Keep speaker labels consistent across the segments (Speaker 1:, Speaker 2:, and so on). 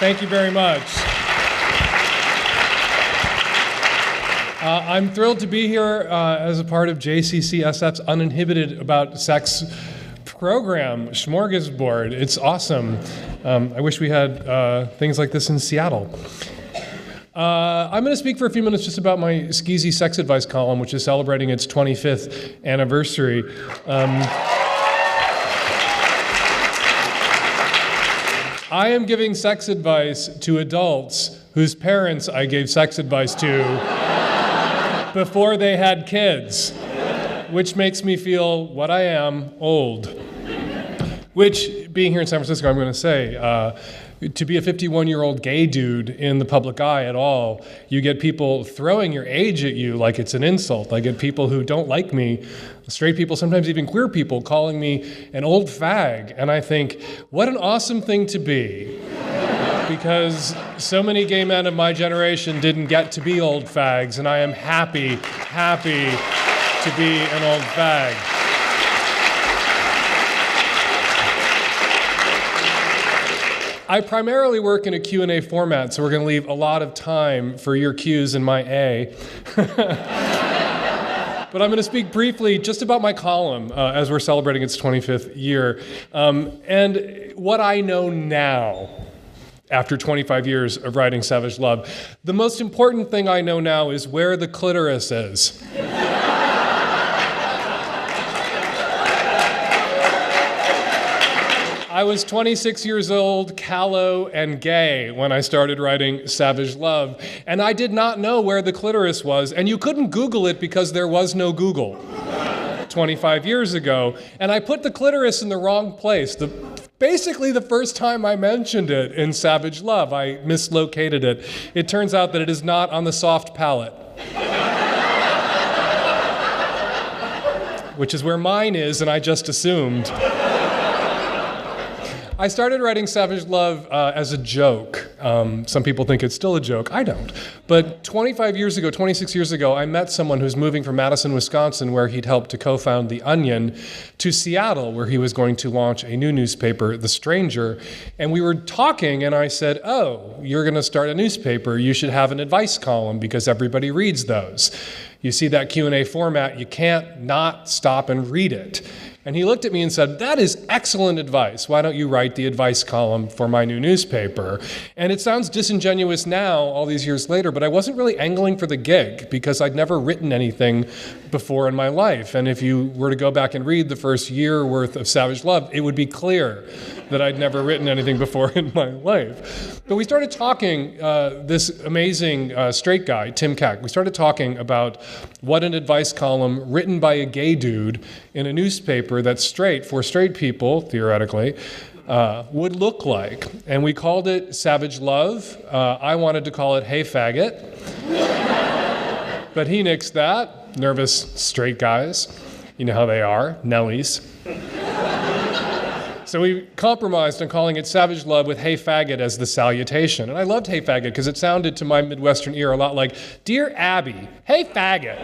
Speaker 1: Thank you very much. I'm thrilled to be here as a part of JCCSF's Uninhibited About Sex program, Smorgasbord. It's awesome. I wish we had things like this in Seattle. I'm going to speak for a few minutes just about my skeezy sex advice column, which is celebrating its 25th anniversary. I am giving sex advice to adults whose parents I gave sex advice to before they had kids, which makes me feel what I am, old. Which, being here in San Francisco, I'm going to say, to be a 51-year-old gay dude in the public eye at all, you get people throwing your age at you like it's an insult. I get people who don't like me, straight people, sometimes even queer people, calling me an old fag. And I think, what an awesome thing to be. Because so many gay men of my generation didn't get to be old fags, and I am happy to be an old fag. I primarily work in a Q&A format, so we're going to leave a lot of time for your Q's and my A. But I'm going to speak briefly just about my column as we're celebrating its 25th year, and what I know now after 25 years of writing Savage Love. The most important thing I know now is where the clitoris is. I was 26 years old, callow, and gay when I started writing Savage Love, and I did not know where the clitoris was, and you couldn't Google it because there was no Google 25 years ago, and I put the clitoris in the wrong place. Basically, the first time I mentioned it in Savage Love, I mislocated it. It turns out that it is not on the soft palate, which is where mine is, and I just assumed. I started writing Savage Love as a joke. Some people think it's still a joke. I don't. But 26 years ago, I met someone who's moving from Madison, Wisconsin, where he'd helped to co-found The Onion, to Seattle, where he was going to launch a new newspaper, The Stranger. And we were talking, and I said, "Oh, you're going to start a newspaper. You should have an advice column because everybody reads those. You see that Q&A format, you can't not stop and read it." And he looked at me and said, "That is excellent advice. Why don't you write the advice column for my new newspaper?" And it sounds disingenuous now, all these years later, but I wasn't really angling for the gig because I'd never written anything before in my life. And if you were to go back and read the first year worth of Savage Love, it would be clear that I'd never written anything before in my life. But we started talking, this amazing straight guy, Tim Keck, we started talking about what an advice column written by a gay dude in a newspaper that's straight, for straight people, theoretically, would look like. And we called it Savage Love. I wanted to call it Hey Faggot. But he nixed that. Nervous straight guys. You know how they are, Nellies. So we compromised on calling it Savage Love with Hey Faggot as the salutation. And I loved Hey Faggot because it sounded to my Midwestern ear a lot like, "Dear Abby, hey faggot."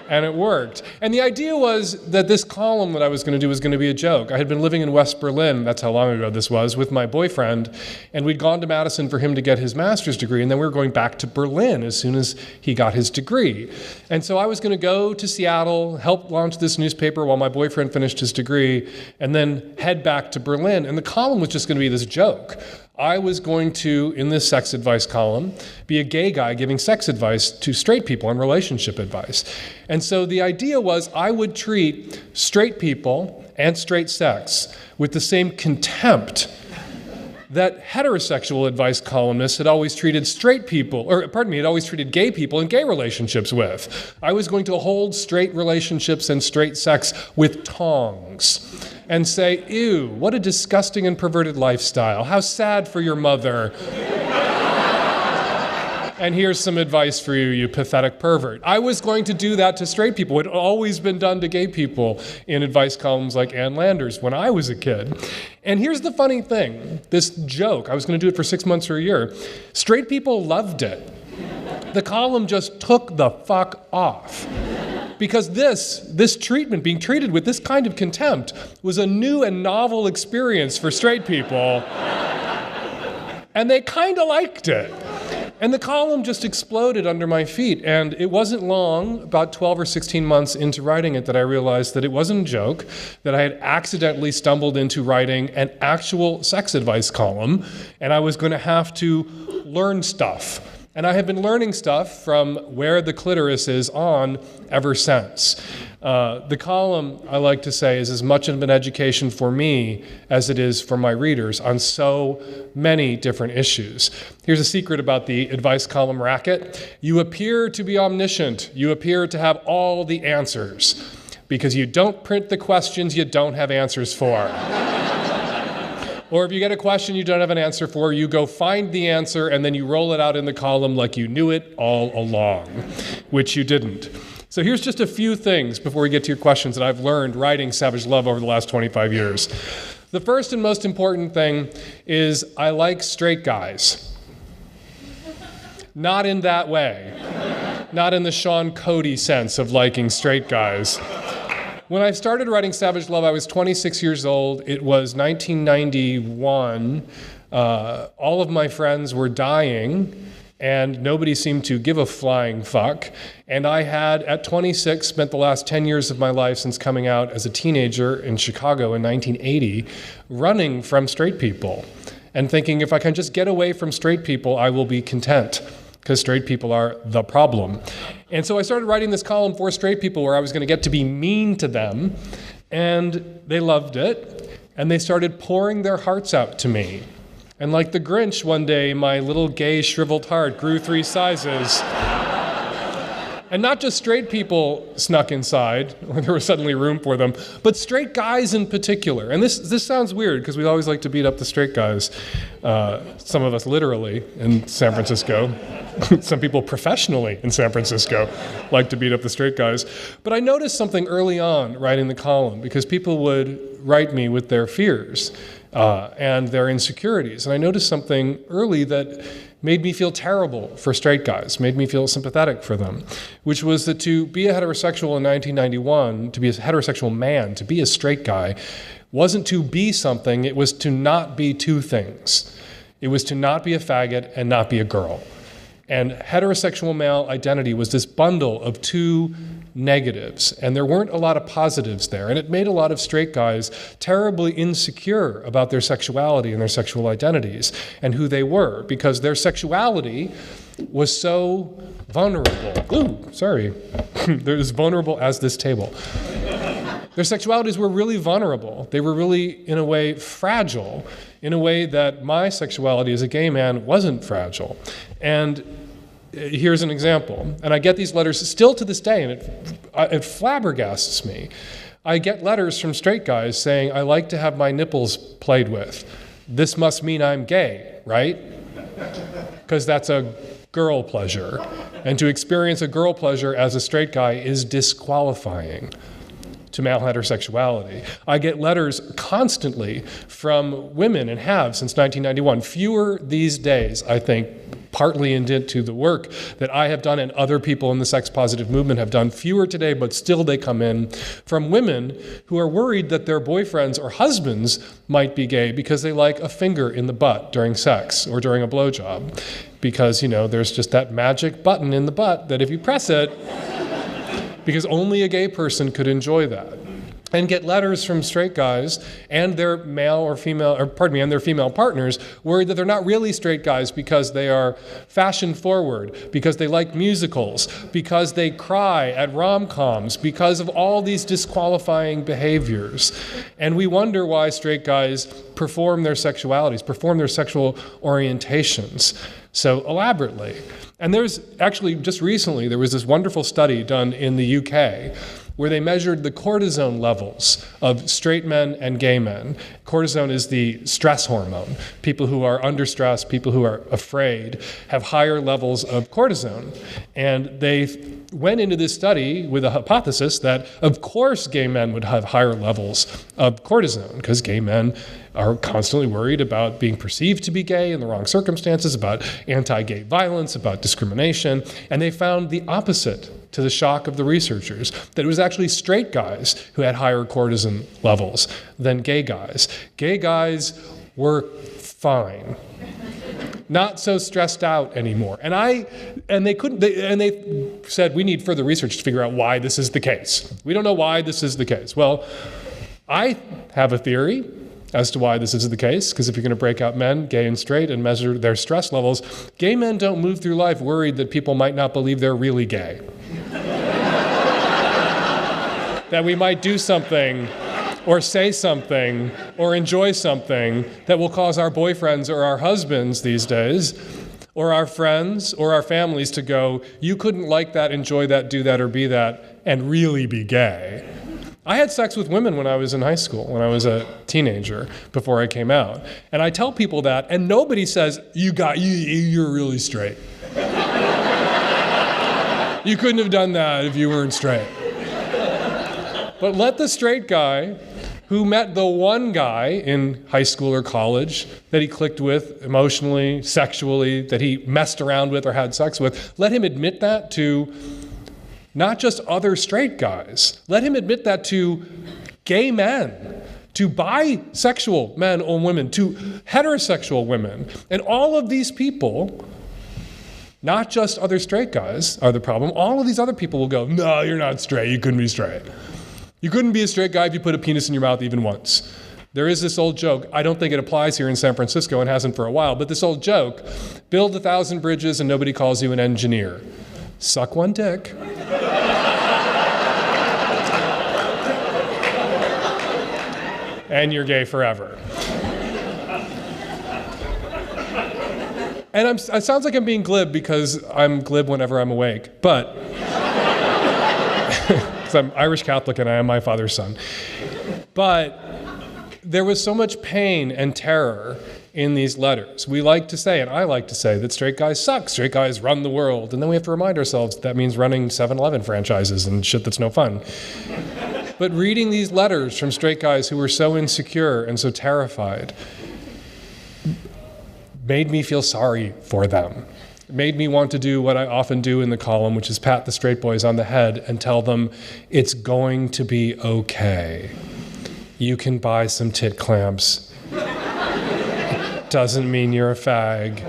Speaker 1: And it worked. And the idea was that this column that I was going to do was going to be a joke. I had been living in West Berlin, that's how long ago this was, with my boyfriend, and we'd gone to Madison for him to get his master's degree, and then we were going back to Berlin as soon as he got his degree. And so I was going to go to Seattle, help launch this newspaper while my boyfriend finished his degree, and then head back to Berlin. And the column was just going to be this joke. I was going to, in this sex advice column, be a gay guy giving sex advice to straight people and relationship advice. And so the idea was I would treat straight people and straight sex with the same contempt that heterosexual advice columnists had always treated had always treated gay people in gay relationships with. I was going to hold straight relationships and straight sex with tongs and say, "Ew, what a disgusting and perverted lifestyle. How sad for your mother. And here's some advice for you, you pathetic pervert." I was going to do that to straight people. It had always been done to gay people in advice columns like Ann Landers when I was a kid. And here's the funny thing, this joke, I was going to do it for 6 months or a year. Straight people loved it. The column just took the fuck off. Because this treatment, being treated with this kind of contempt, was a new and novel experience for straight people. And they kind of liked it. And the column just exploded under my feet. And it wasn't long, about 12 or 16 months into writing it, that I realized that it wasn't a joke, that I had accidentally stumbled into writing an actual sex advice column, and I was going to have to learn stuff. And I have been learning stuff from Where the Clitoris Is on ever since. The column, I like to say, is as much of an education for me as it is for my readers on so many different issues. Here's a secret about the advice column racket. You appear to be omniscient. You appear to have all the answers because you don't print the questions you don't have answers for. Or if you get a question you don't have an answer for, you go find the answer and then you roll it out in the column like you knew it all along, which you didn't. So here's just a few things before we get to your questions that I've learned writing Savage Love over the last 25 years. The first and most important thing is I like straight guys. Not in that way. Not in the Sean Cody sense of liking straight guys. When I started writing Savage Love, I was 26 years old. It was 1991. All of my friends were dying, and nobody seemed to give a flying fuck. And I had, at 26, spent the last 10 years of my life since coming out as a teenager in Chicago in 1980, running from straight people and thinking if I can just get away from straight people, I will be content, because straight people are the problem. And so I started writing this column for straight people where I was going to get to be mean to them, and they loved it, and they started pouring their hearts out to me. And like the Grinch, one day, my little gay shriveled heart grew 3 sizes. And not just straight people snuck inside, or there was suddenly room for them, but straight guys in particular. And this sounds weird, because we always like to beat up the straight guys. Some of us literally in San Francisco. Some people professionally in San Francisco like to beat up the straight guys. But I noticed something early on writing the column, because people would write me with their fears and their insecurities. And I noticed something early that made me feel terrible for straight guys, made me feel sympathetic for them, which was that to be a heterosexual in 1991, to be a heterosexual man, to be a straight guy, wasn't to be something, it was to not be two things. It was to not be a faggot and not be a girl. And heterosexual male identity was this bundle of two negatives, and there weren't a lot of positives there. And it made a lot of straight guys terribly insecure about their sexuality and their sexual identities and who they were, because their sexuality was so vulnerable. Ooh, sorry. They're as vulnerable as this table. Their sexualities were really vulnerable. They were really, in a way, fragile, in a way that my sexuality as a gay man wasn't fragile. And here's an example. And I get these letters still to this day, and it flabbergasts me. I get letters from straight guys saying, I like to have my nipples played with. This must mean I'm gay, right? Because that's a girl pleasure. And to experience a girl pleasure as a straight guy is disqualifying to male heterosexuality. I get letters constantly from women, and have since 1991. Fewer these days, I think, partly into the work that I have done and other people in the sex positive movement have done. Fewer today, but still they come in from women who are worried that their boyfriends or husbands might be gay because they like a finger in the butt during sex or during a blowjob. Because, there's just that magic button in the butt that if you press it, because only a gay person could enjoy that. And get letters from straight guys and their and their female partners worried that they're not really straight guys because they are fashion forward, because they like musicals, because they cry at rom-coms, because of all these disqualifying behaviors. And we wonder why straight guys perform their sexualities, perform their sexual orientations so elaborately. And there's actually, just recently, there was this wonderful study done in the UK where they measured the cortisone levels of straight men and gay men. Cortisone is the stress hormone. People who are under stress, people who are afraid, have higher levels of cortisone. And they went into this study with a hypothesis that, of course, gay men would have higher levels of cortisone, because gay men are constantly worried about being perceived to be gay in the wrong circumstances, about anti-gay violence, about discrimination. And they found the opposite, to the shock of the researchers, that it was actually straight guys who had higher cortisone levels than gay guys. Gay guys were fine. not so stressed out anymore. And they said, we need further research to figure out why this is the case. We don't know why this is the case. Well, I have a theory as to why this is the case, because if you're going to break out men, gay and straight, and measure their stress levels, gay men don't move through life worried that people might not believe they're really gay. That we might do something or say something or enjoy something that will cause our boyfriends or our husbands these days, or our friends or our families to go, you couldn't like that, enjoy that, do that, or be that, and really be gay. I had sex with women when I was in high school, when I was a teenager, before I came out. And I tell people that, and nobody says, you're really straight. You couldn't have done that if you weren't straight. But let the straight guy who met the one guy in high school or college that he clicked with emotionally, sexually, that he messed around with or had sex with, let him admit that to not just other straight guys. Let him admit that to gay men, to bisexual men or women, to heterosexual women. And all of these people, not just other straight guys are the problem. All of these other people will go, no, you're not straight. You couldn't be straight. You couldn't be a straight guy if you put a penis in your mouth even once. There is this old joke. I don't think it applies here in San Francisco and hasn't for a while, but this old joke, build 1,000 bridges and nobody calls you an engineer. Suck one dick. And you're gay forever. And it sounds like I'm being glib because I'm glib whenever I'm awake, but because I'm Irish Catholic and I am my father's son. But there was so much pain and terror in these letters. We like to say, and I like to say, that straight guys suck, straight guys run the world, and then we have to remind ourselves that means running 7-Eleven franchises and shit that's no fun. But reading these letters from straight guys who were so insecure and so terrified made me feel sorry for them. It made me want to do what I often do in the column, which is pat the straight boys on the head and tell them, it's going to be okay. You can buy some tit clamps. Doesn't mean you're a fag.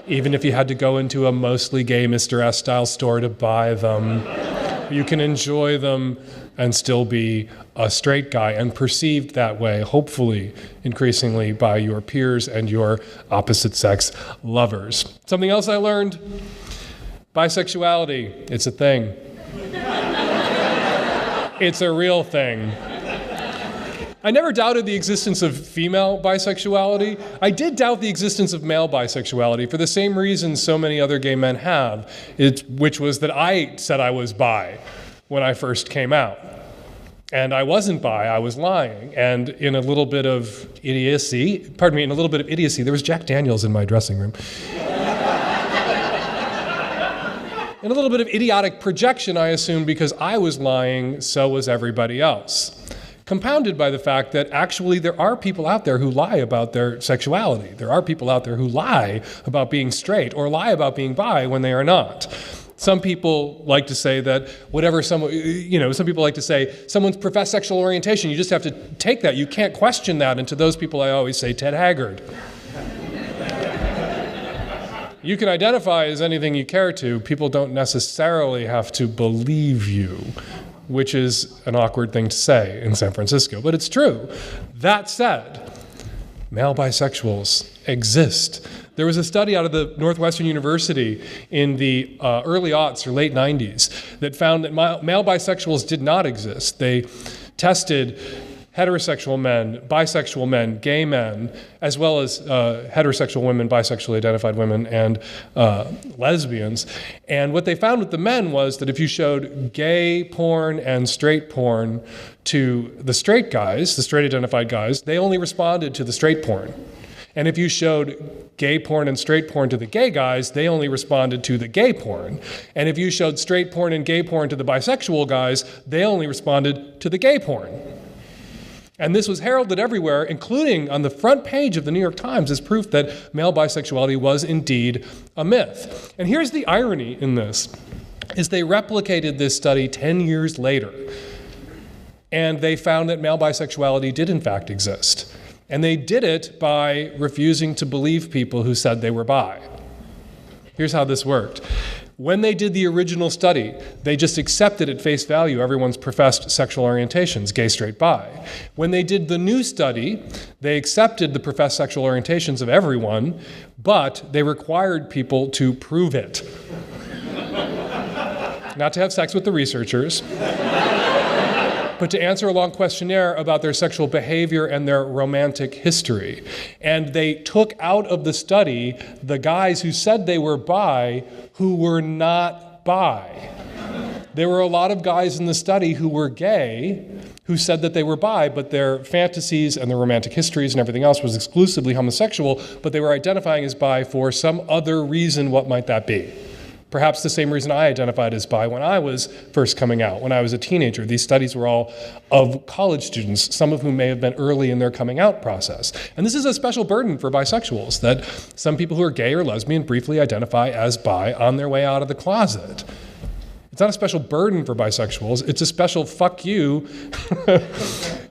Speaker 1: Even if you had to go into a mostly gay Mr. S-style store to buy them, you can enjoy them and still be a straight guy and perceived that way, hopefully, increasingly by your peers and your opposite sex lovers. Something else I learned, bisexuality, it's a thing. It's a real thing. I never doubted the existence of female bisexuality. I did doubt the existence of male bisexuality for the same reason so many other gay men have, which was that I said I was bi when I first came out. And I wasn't bi, I was lying. And in a little bit of idiocy, there was Jack Daniels in my dressing room. In a little bit of idiotic projection, I assumed because I was lying, so was everybody else. Compounded by the fact that actually there are people out there who lie about their sexuality. There are people out there who lie about being straight or lie about being bi when they are not. Some people like to say that some people like to say someone's professed sexual orientation, you just have to take that. You can't question that. And to those people, I always say, Ted Haggard. You can identify as anything you care to. People don't necessarily have to believe you, which is an awkward thing to say in San Francisco, but it's true. That said, male bisexuals exist. There was a study out of the Northwestern University in the early aughts or late 90s that found that male bisexuals did not exist. They tested heterosexual men, bisexual men, gay men, as well as heterosexual women, bisexually identified women, and lesbians. And what they found with the men was that if you showed gay porn and straight porn to the straight guys, the straight identified guys, they only responded to the straight porn. And if you showed gay porn and straight porn to the gay guys, they only responded to the gay porn. And if you showed straight porn and gay porn to the bisexual guys, they only responded to the gay porn. And this was heralded everywhere, including on the front page of the New York Times, as proof that male bisexuality was indeed a myth. And here's the irony in this, is they replicated this study 10 years later, and they found that male bisexuality did in fact exist. And they did it by refusing to believe people who said they were bi. Here's how this worked. When they did the original study, they just accepted at face value everyone's professed sexual orientations, gay, straight, bi. When they did the new study, they accepted the professed sexual orientations of everyone, but they required people to prove it. Not to have sex with the researchers, but to answer a long questionnaire about their sexual behavior and their romantic history. And they took out of the study the guys who said they were bi who were not bi. There were a lot of guys in the study who were gay who said that they were bi, but their fantasies and their romantic histories and everything else was exclusively homosexual, but they were identifying as bi for some other reason. What might that be? Perhaps the same reason I identified as bi when I was first coming out, when I was a teenager. These studies were all of college students, some of whom may have been early in their coming out process. And this is a special burden for bisexuals, that some people who are gay or lesbian briefly identify as bi on their way out of the closet. It's not a special burden for bisexuals, it's a special fuck you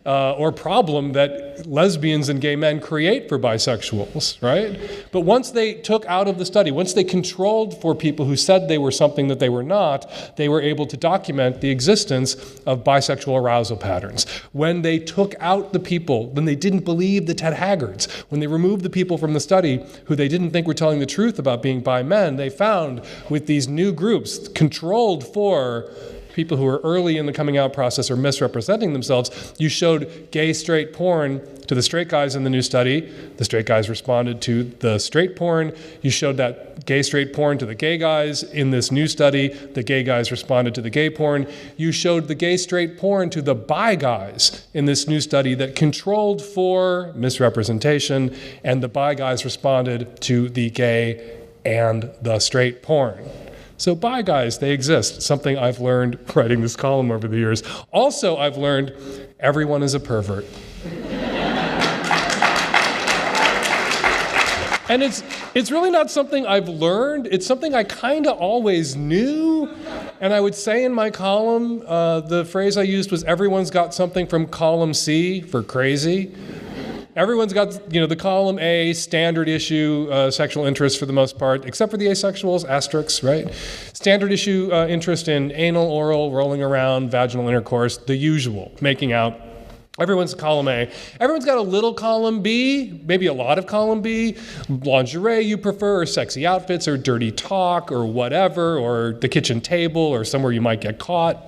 Speaker 1: or problem that lesbians and gay men create for bisexuals, right? But once they took out of the study, once they controlled for people who said they were something that they were not, they were able to document the existence of bisexual arousal patterns. When they took out the people, when they didn't believe the Ted Haggards, when they removed the people from the study who they didn't think were telling the truth about being bi men, they found with these new groups controlled for people who are early in the coming out process or misrepresenting themselves, you showed gay, straight porn to the straight guys in the new study. The straight guys responded to the straight porn. You showed that gay, straight porn to the gay guys in this new study. The gay guys responded to the gay porn. You showed the gay, straight porn to the bi guys in this new study that controlled for misrepresentation, and the bi guys responded to the gay and the straight porn. So bi guys, they exist, something I've learned writing this column over the years. Also, I've learned everyone is a pervert. And it's really not something I've learned, it's something I kind of always knew. And I would say in my column, the phrase I used was everyone's got something from column C for crazy. Everyone's got, the column A, standard issue sexual interest for the most part, except for the asexuals, asterisks, right? Standard issue interest in anal, oral, rolling around, vaginal intercourse, the usual, making out. Everyone's column A. Everyone's got a little column B, maybe a lot of column B, lingerie you prefer, or sexy outfits, or dirty talk, or whatever, or the kitchen table, or somewhere you might get caught.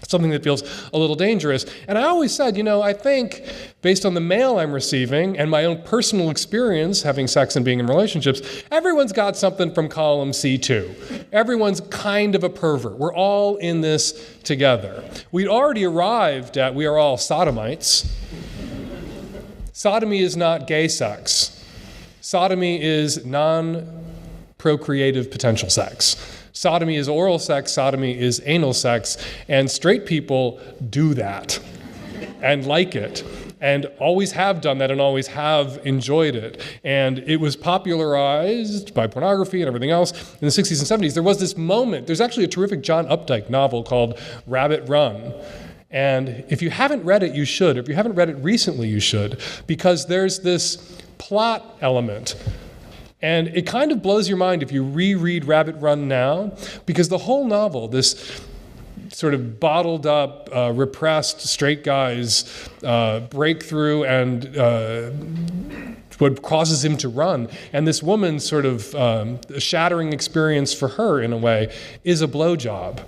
Speaker 1: Something that feels a little dangerous. And I always said, I think based on the mail I'm receiving and my own personal experience having sex and being in relationships, everyone's got something from column C too. Everyone's kind of a pervert. We're all in this together. We'd already arrived at we are all sodomites. Sodomy is not gay sex. Sodomy is non-procreative potential sex. Sodomy is oral sex, sodomy is anal sex, and straight people do that and like it and always have done that and always have enjoyed it. And it was popularized by pornography and everything else in the 60s and 70s. There was this moment, there's actually a terrific John Updike novel called Rabbit Run. And if you haven't read it, you should. If you haven't read it recently, you should, because there's this plot element. And it kind of blows your mind if you reread Rabbit Run now, because the whole novel, this sort of bottled up, repressed straight guy's breakthrough and what causes him to run, and this woman's sort of shattering experience for her, in a way, is a blowjob.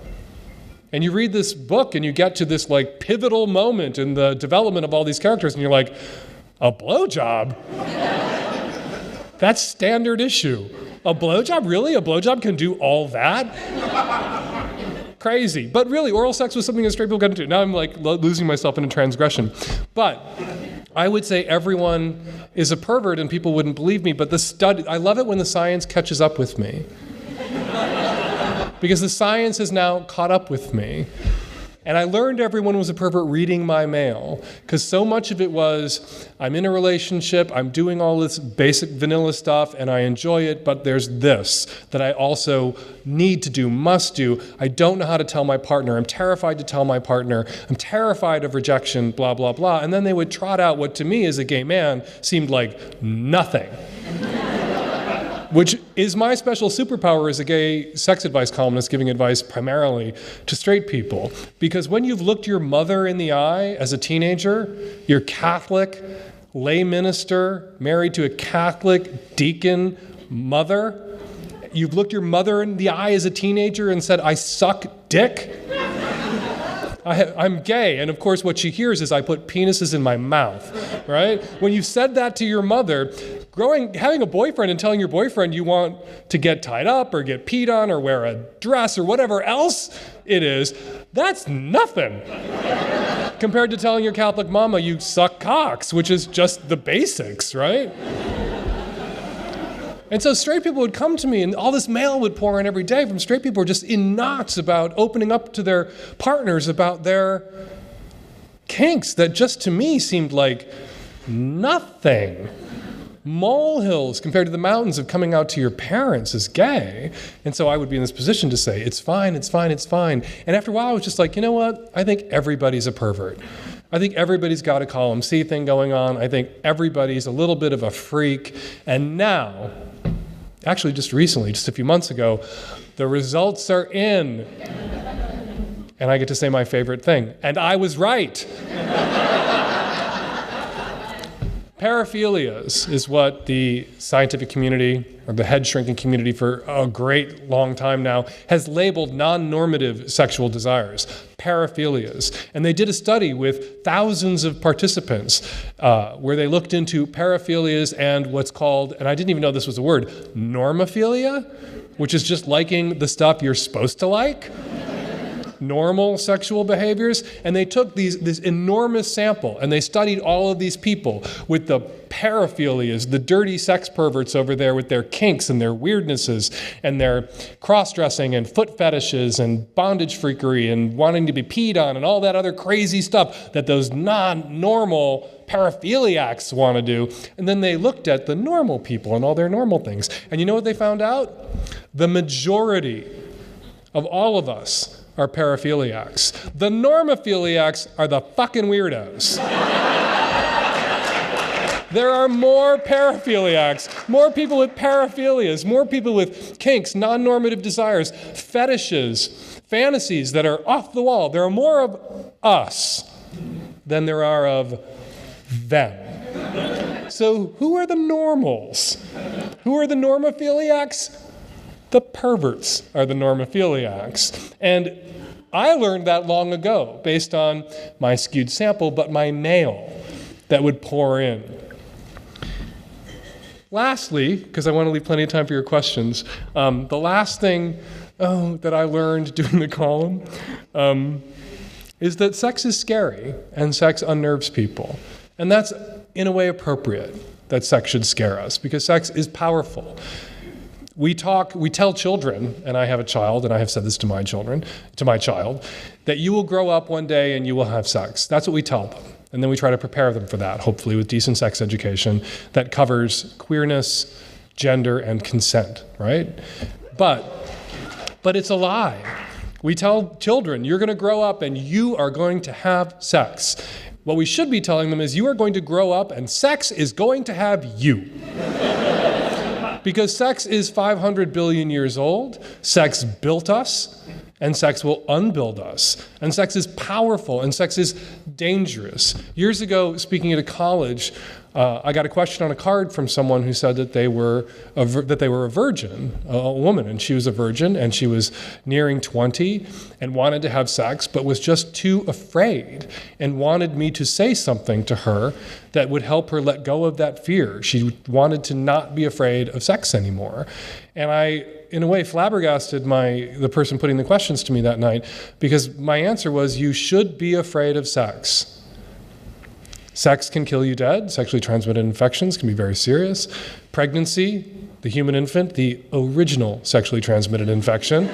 Speaker 1: And you read this book and you get to this pivotal moment in the development of all these characters, and you're like, a blowjob? That's standard issue. A blowjob? Really? A blowjob can do all that? Crazy. But really, oral sex was something that straight people got into. Now I'm losing myself in a transgression. But I would say everyone is a pervert and people wouldn't believe me, but I love it when the science catches up with me. Because the science has now caught up with me. And I learned everyone was a pervert reading my mail, because so much of it was, I'm in a relationship, I'm doing all this basic vanilla stuff, and I enjoy it, but there's this that I also need to do, must do. I don't know how to tell my partner. I'm terrified to tell my partner. I'm terrified of rejection, blah, blah, blah. And then they would trot out what to me as a gay man seemed like nothing. Which is my special superpower as a gay sex advice columnist, giving advice primarily to straight people. Because when you've looked your mother in the eye as a teenager, your Catholic lay minister married to a Catholic deacon mother, you've looked your mother in the eye as a teenager and said, I suck dick. I'm gay, and of course what she hears is I put penises in my mouth, right? When you said that to your mother, having a boyfriend and telling your boyfriend you want to get tied up or get peed on or wear a dress or whatever else it is, that's nothing compared to telling your Catholic mama you suck cocks, which is just the basics, right? And so straight people would come to me, and all this mail would pour in every day from straight people who were just in knots about opening up to their partners about their kinks that just to me seemed like nothing. Molehills compared to the mountains of coming out to your parents as gay. And so I would be in this position to say, it's fine, it's fine, it's fine. And after a while, I was just like, you know what? I think everybody's a pervert. I think everybody's got a column C thing going on. I think everybody's a little bit of a freak. And now, actually just recently, just a few months ago, the results are in. And I get to say my favorite thing. And I was right. Paraphilias is what the scientific community, or the head shrinking community for a great long time now, has labeled non-normative sexual desires, paraphilias. And they did a study with thousands of participants where they looked into paraphilias and what's called, and I didn't even know this was a word, normophilia, which is just liking the stuff you're supposed to like. Normal sexual behaviors, and they took this enormous sample and they studied all of these people with the paraphilias, the dirty sex perverts over there with their kinks and their weirdnesses and their cross-dressing and foot fetishes and bondage freakery and wanting to be peed on and all that other crazy stuff that those non-normal paraphiliacs want to do. And then they looked at the normal people and all their normal things. And you know what they found out? The majority of all of us are paraphiliacs. The normophiliacs are the fucking weirdos. There are more paraphiliacs, more people with paraphilias, more people with kinks, non-normative desires, fetishes, fantasies that are off the wall. There are more of us than there are of them. So who are the normals? Who are the normophiliacs? The perverts are the normophiliacs. And I learned that long ago based on my skewed sample, but my mail that would pour in. Lastly, because I want to leave plenty of time for your questions, the last thing that I learned doing the column is that sex is scary and sex unnerves people. And that's in a way appropriate that sex should scare us because sex is powerful. We tell children, and I have a child, and I have said this to my child, that you will grow up one day and you will have sex. That's what we tell them. And then we try to prepare them for that, hopefully with decent sex education that covers queerness, gender, and consent, right? But it's a lie. We tell children, you're going to grow up and you are going to have sex. What we should be telling them is you are going to grow up and sex is going to have you. Because sex is 500 billion years old, sex built us, and sex will unbuild us. And sex is powerful, and sex is dangerous. Years ago, speaking at a college, I got a question on a card from someone who said that they were a virgin, a woman, and she was a virgin, and she was nearing 20 and wanted to have sex, but was just too afraid and wanted me to say something to her that would help her let go of that fear. She wanted to not be afraid of sex anymore. And I, in a way, flabbergasted the person putting the questions to me that night because my answer was, you should be afraid of sex. Sex can kill you dead. Sexually transmitted infections can be very serious. Pregnancy, the human infant, the original sexually transmitted infection.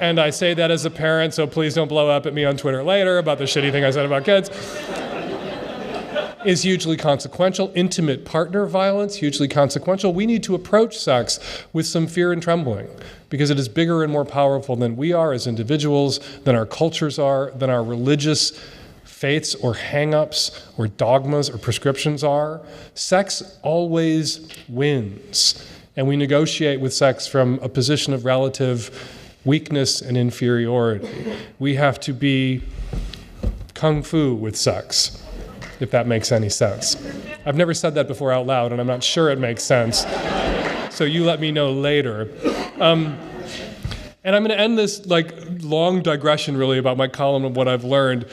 Speaker 1: And I say that as a parent, so please don't blow up at me on Twitter later about the shitty thing I said about kids. Is hugely consequential. Intimate partner violence, hugely consequential. We need to approach sex with some fear and trembling because it is bigger and more powerful than we are as individuals, than our cultures are, than our religious faiths or hang-ups or dogmas or prescriptions are. Sex always wins. And we negotiate with sex from a position of relative weakness and inferiority. We have to be kung fu with sex, if that makes any sense. I've never said that before out loud, and I'm not sure it makes sense. So you let me know later. And I'm going to end this long digression really about my column and what I've learned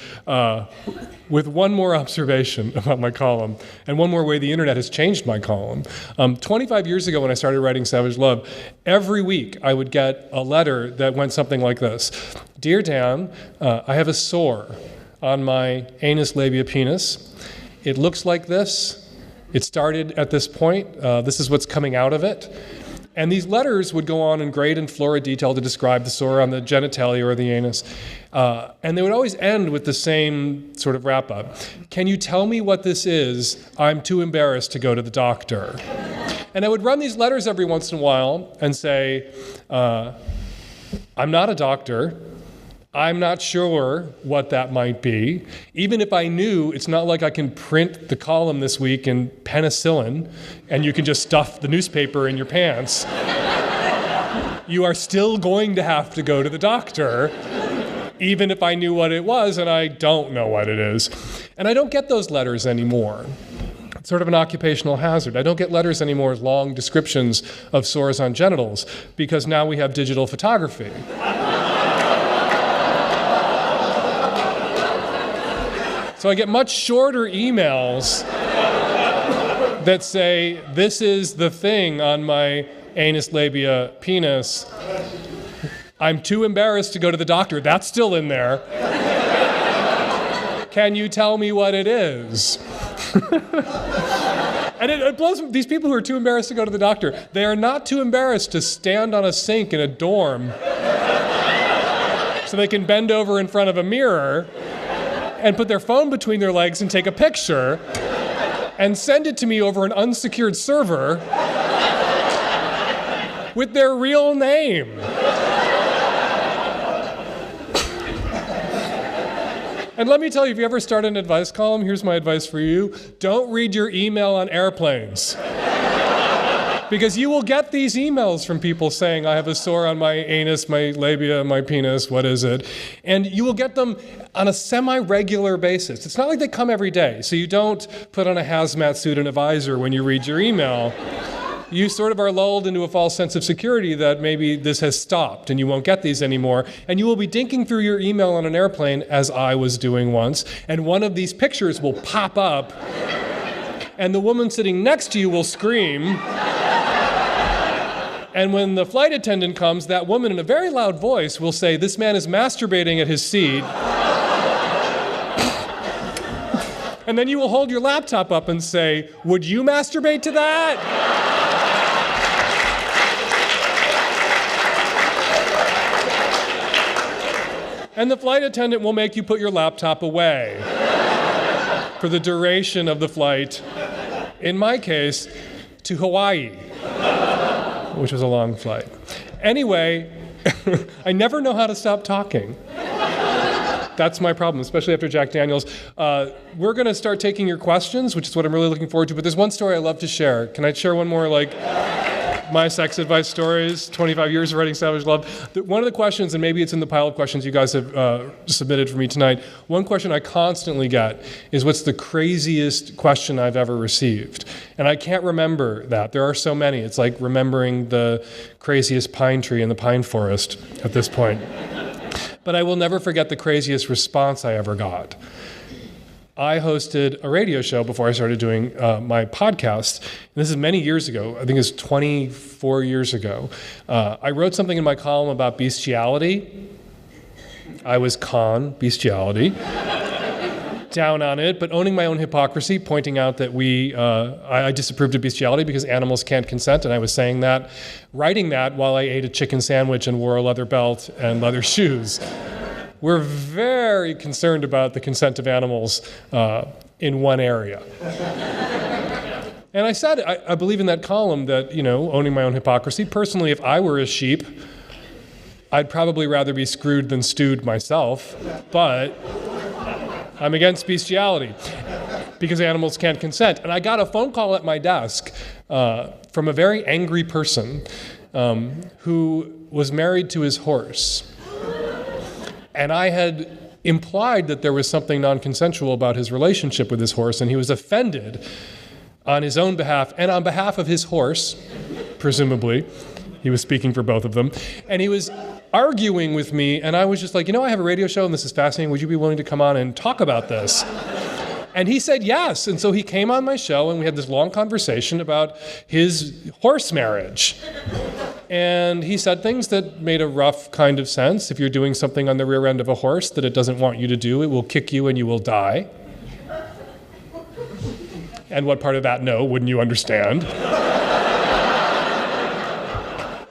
Speaker 1: with one more observation about my column and one more way the internet has changed my column. 25 years ago when I started writing Savage Love, every week I would get a letter that went something like this. Dear Dan, I have a sore on my anus, labia, penis. It looks like this. It started at this point. This is what's coming out of it. And these letters would go on in great and florid detail to describe the sore on the genitalia or the anus. And they would always end with the same sort of wrap up. Can you tell me what this is? I'm too embarrassed to go to the doctor. And I would run these letters every once in a while and say, I'm not a doctor. I'm not sure what that might be. Even if I knew, it's not like I can print the column this week in penicillin and you can just stuff the newspaper in your pants. You are still going to have to go to the doctor, even if I knew what it was, and I don't know what it is. And I don't get those letters anymore. It's sort of an occupational hazard. I don't get letters anymore with long descriptions of sores on genitals because now we have digital photography. So I get much shorter emails that say, this is the thing on my anus, labia, penis. I'm too embarrassed to go to the doctor. That's still in there. Can you tell me what it is? And it blows me. These people who are too embarrassed to go to the doctor, they are not too embarrassed to stand on a sink in a dorm so they can bend over in front of a mirror and put their phone between their legs and take a picture and send it to me over an unsecured server with their real name. And let me tell you, if you ever start an advice column, here's my advice for you. Don't read your email on airplanes. Because you will get these emails from people saying, I have a sore on my anus, my labia, my penis, what is it? And you will get them on a semi-regular basis. It's not like they come every day. So you don't put on a hazmat suit and a visor when you read your email. You sort of are lulled into a false sense of security that maybe this has stopped and you won't get these anymore. And you will be dinking through your email on an airplane, as I was doing once, and one of these pictures will pop up, and the woman sitting next to you will scream. And when the flight attendant comes, that woman in a very loud voice will say, this man is masturbating at his seat. And then you will hold your laptop up and say, would you masturbate to that? And the flight attendant will make you put your laptop away for the duration of the flight. In my case, to Hawaii, which was a long flight. Anyway, I never know how to stop talking. That's my problem, especially after Jack Daniels. We're going to start taking your questions, which is what I'm really looking forward to. But there's one story I love to share. Can I share one more, my sex advice stories, 25 years of writing Savage Love? One of the questions, and maybe it's in the pile of questions you guys have submitted for me tonight, one question I constantly get is, what's the craziest question I've ever received? And I can't remember that. There are so many. It's like remembering the craziest pine tree in the pine forest at this point. But I will never forget the craziest response I ever got. I hosted a radio show before I started doing my podcast. And this is many years ago. I think it's 24 years ago. I wrote something in my column about bestiality. I was bestiality. down on it, but owning my own hypocrisy, pointing out that I disapproved of bestiality because animals can't consent, and I was saying that, writing that while I ate a chicken sandwich and wore a leather belt and leather shoes. We're very concerned about the consent of animals in one area. And I said, I believe in that column that, owning my own hypocrisy. Personally, if I were a sheep, I'd probably rather be screwed than stewed myself, but I'm against bestiality because animals can't consent. And I got a phone call at my desk from a very angry person who was married to his horse. And I had implied that there was something non-consensual about his relationship with his horse, and he was offended on his own behalf and on behalf of his horse, presumably. He was speaking for both of them. And he was arguing with me, and I was just like, I have a radio show and this is fascinating. Would you be willing to come on and talk about this? And he said yes. And so he came on my show and we had this long conversation about his horse marriage. And he said things that made a rough kind of sense. If you're doing something on the rear end of a horse that it doesn't want you to do, it will kick you and you will die. And what part of that no wouldn't you understand?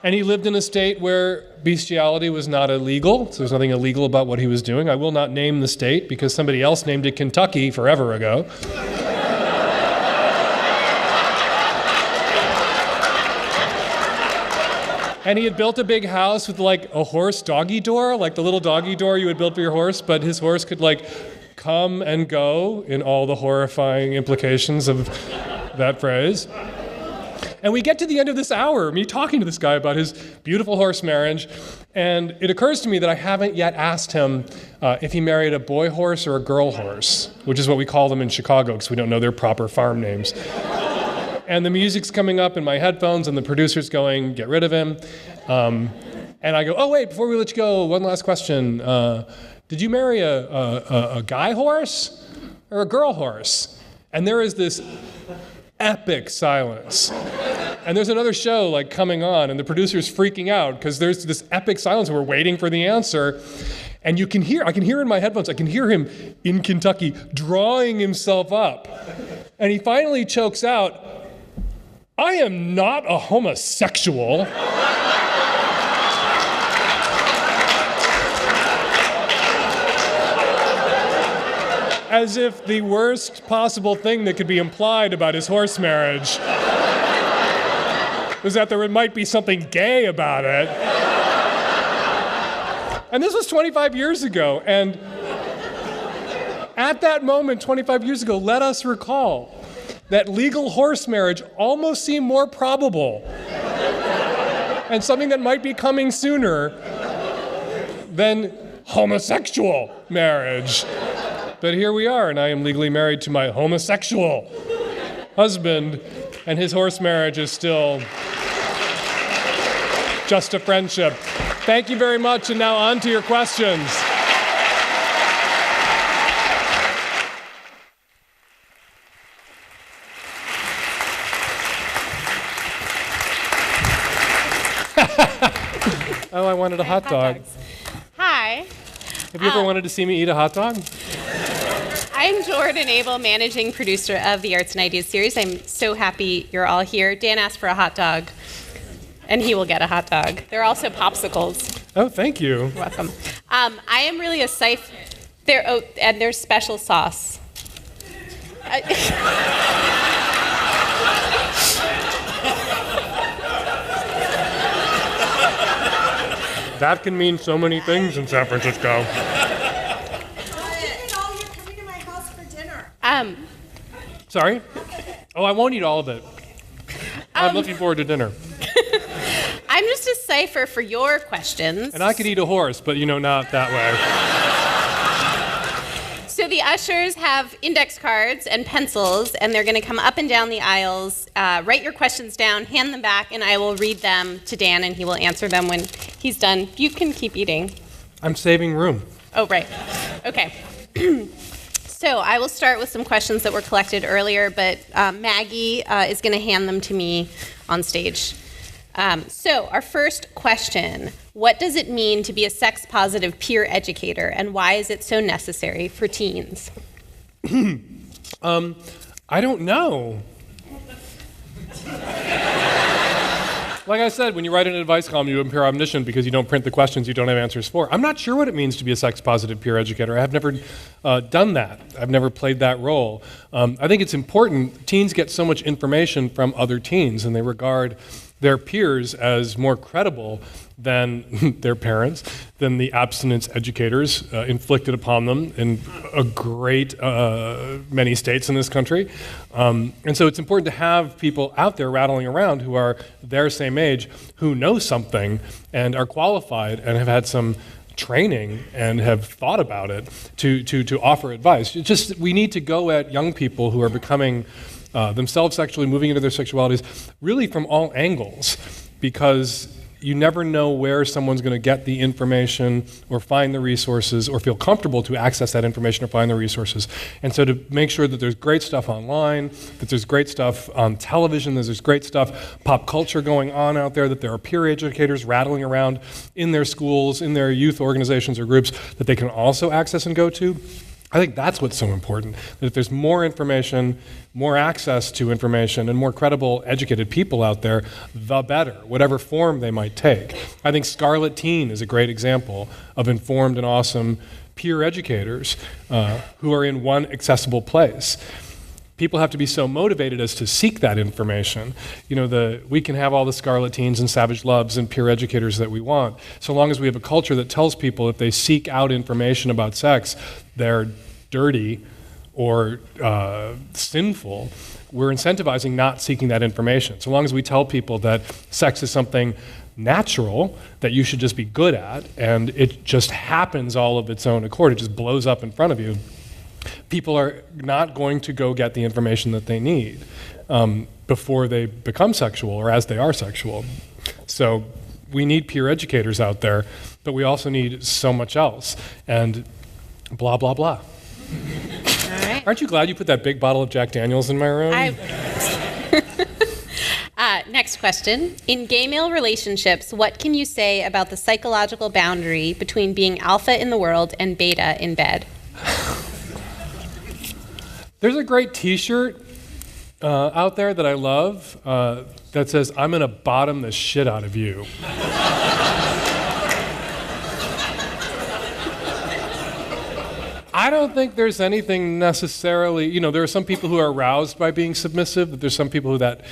Speaker 1: And he lived in a state where bestiality was not illegal, so there's nothing illegal about what he was doing. I will not name the state because somebody else named it Kentucky forever ago. And he had built a big house with like a horse doggy door, like the little doggy door you would build for your horse, but his horse could like come and go in all the horrifying implications of that phrase. And we get to the end of this hour, me talking to this guy about his beautiful horse marriage, and it occurs to me that I haven't yet asked him if he married a boy horse or a girl horse, which is what we call them in Chicago because we don't know their proper farm names. And the music's coming up in my headphones, and the producer's going, get rid of him. And I go, oh, wait, before we let you go, one last question. Did you marry a guy horse or a girl horse? And there is this epic silence. And there's another show like coming on, and the producer's freaking out because there's this epic silence and we're waiting for the answer. And I can hear in my headphones, I can hear him in Kentucky drawing himself up. And he finally chokes out, I am not a homosexual. As if the worst possible thing that could be implied about his horse marriage was that there might be something gay about it. And this was 25 years ago, and at that moment, 25 years ago, let us recall that legal horse marriage almost seemed more probable and something that might be coming sooner than homosexual marriage. But here we are, and I am legally married to my homosexual husband, and his horse marriage is still just a friendship. Thank you very much, and now on to your questions. Oh, I wanted a hot dog.
Speaker 2: Hi.
Speaker 1: Have you ever wanted to see me eat a hot dog?
Speaker 2: I'm Jordan Abel, managing producer of the Arts and Ideas series. I'm so happy you're all here. Dan asked for a hot dog, and he will get a hot dog. There are also popsicles.
Speaker 1: Oh, thank you.
Speaker 2: You're welcome. I am really a cipher. And there's special sauce.
Speaker 1: That can mean so many things in San Francisco. Sorry? Oh, I won't eat all of it. I'm looking forward to dinner.
Speaker 2: I'm just a cipher for your questions.
Speaker 1: And I could eat a horse, but not that way.
Speaker 2: So the ushers have index cards and pencils, and they're going to come up and down the aisles, write your questions down, hand them back, and I will read them to Dan, and he will answer them when he's done. You can keep eating.
Speaker 1: I'm saving room.
Speaker 2: Oh, right. Okay. So I will start with some questions that were collected earlier, but Maggie is going to hand them to me on stage. So our first question, what does it mean to be a sex-positive peer educator, and why is it so necessary for teens?
Speaker 1: I don't know. Like I said, when you write an advice column, you appear omniscient because you don't print the questions you don't have answers for. I'm not sure what it means to be a sex-positive peer educator. I have never done that. I've never played that role. I think it's important. Teens get so much information from other teens, and they regard their peers as more credible than their parents, than the abstinence educators inflicted upon them in a great many states in this country. And so it's important to have people out there rattling around who are their same age, who know something and are qualified and have had some training and have thought about it to offer advice. We need to go at young people who are becoming themselves sexually, moving into their sexualities, really from all angles, because you never know where someone's going to get the information or find the resources or feel comfortable to access that information or find the resources. And so to make sure that there's great stuff online, that there's great stuff on television, that there's great stuff, pop culture going on out there, that there are peer educators rattling around in their schools, in their youth organizations or groups that they can also access and go to. I think that's what's so important, that if there's more information, more access to information, and more credible, educated people out there, the better, whatever form they might take. I think Scarlet Teen is a great example of informed and awesome peer educators who are in one accessible place. People have to be so motivated as to seek that information. We can have all the Scarlet Teens and Savage Loves and peer educators that we want, so long as we have a culture that tells people if they seek out information about sex, they're dirty or sinful. We're incentivizing not seeking that information. So long as we tell people that sex is something natural that you should just be good at, and it just happens all of its own accord, it just blows up in front of you, people are not going to go get the information that they need before they become sexual or as they are sexual. So we need peer educators out there, but we also need so much else, and blah, blah, blah.
Speaker 2: All right.
Speaker 1: Aren't you glad you put that big bottle of Jack Daniels in my room?
Speaker 2: Next question. In gay male relationships, what can you say about the psychological boundary between being alpha in the world and beta in bed?
Speaker 1: There's a great t-shirt out there that I love that says, "I'm gonna bottom the shit out of you." I don't think there's anything necessarily, there are some people who are aroused by being submissive, but there's some people who that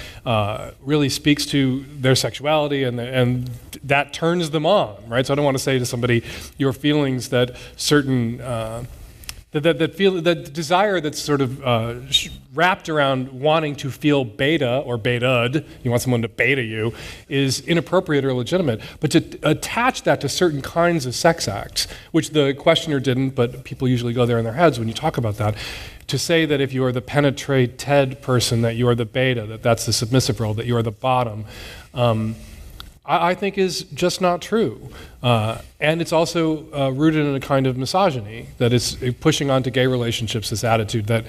Speaker 1: really speaks to their sexuality and that turns them on, right? So I don't want to say to somebody, your feelings that certain, that desire that's sort of wrapped around wanting to feel beta or beta'd, you want someone to beta you, is inappropriate or legitimate. But to attach that to certain kinds of sex acts, which the questioner didn't, but people usually go there in their heads when you talk about that, to say that if you are the penetrated person, that you are the beta, that's the submissive role, that you are the bottom, I think is just not true. And it's also rooted in a kind of misogyny, that is pushing onto gay relationships this attitude that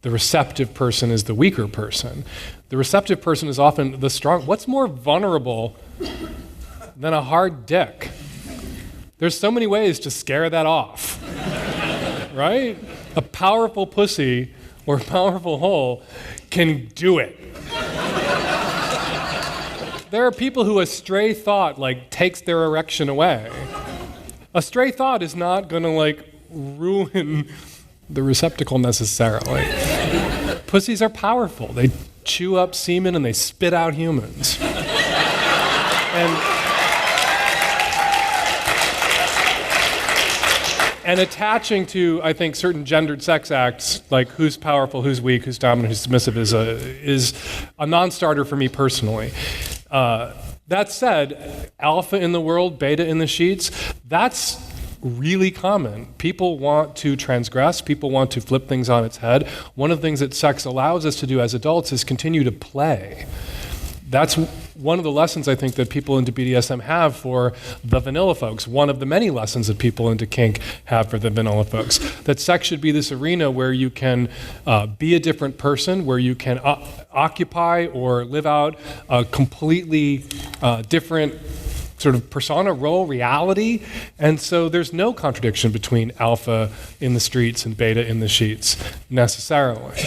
Speaker 1: the receptive person is the weaker person. The receptive person is often the strong. What's more vulnerable than a hard dick? There's so many ways to scare that off, right? A powerful pussy or a powerful hole can do it. There are people who a stray thought takes their erection away. A stray thought is not gonna ruin the receptacle necessarily. Pussies are powerful. They chew up semen and they spit out humans. And attaching to, I think, certain gendered sex acts, like who's powerful, who's weak, who's dominant, who's submissive, is a non-starter for me personally. That said, alpha in the world, beta in the sheets, that's really common. People want to transgress. People want to flip things on its head. One of the things that sex allows us to do as adults is continue to play. That's one of the lessons I think that people into BDSM have for the vanilla folks. One of the many lessons that people into kink have for the vanilla folks. That sex should be this arena where you can be a different person, where you can occupy or live out a completely different sort of persona role reality. And so there's no contradiction between alpha in the streets and beta in the sheets necessarily.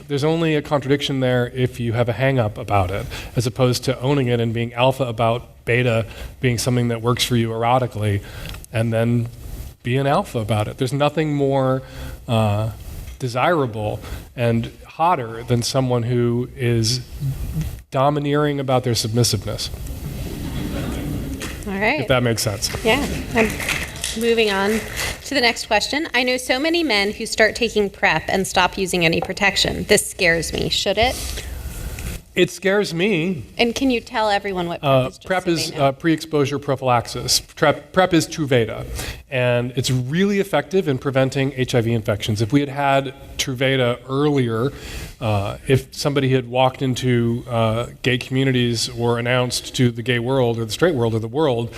Speaker 1: There's only a contradiction there if you have a hang-up about it, as opposed to owning it and being alpha about beta being something that works for you erotically, and then be an alpha about it. There's nothing more desirable and hotter than someone who is domineering about their submissiveness.
Speaker 2: All right.
Speaker 1: If that makes sense.
Speaker 2: Yeah. Moving on to the next question. I know so many men who start taking PrEP and stop using any protection. This scares me. Should it?
Speaker 1: It scares me.
Speaker 2: And can you tell everyone what PrEP is?
Speaker 1: PrEP is pre-exposure prophylaxis. PrEP is Truvada, and it's really effective in preventing HIV infections. If we had had Truvada earlier, if somebody had walked into gay communities or announced to the gay world or the straight world or the world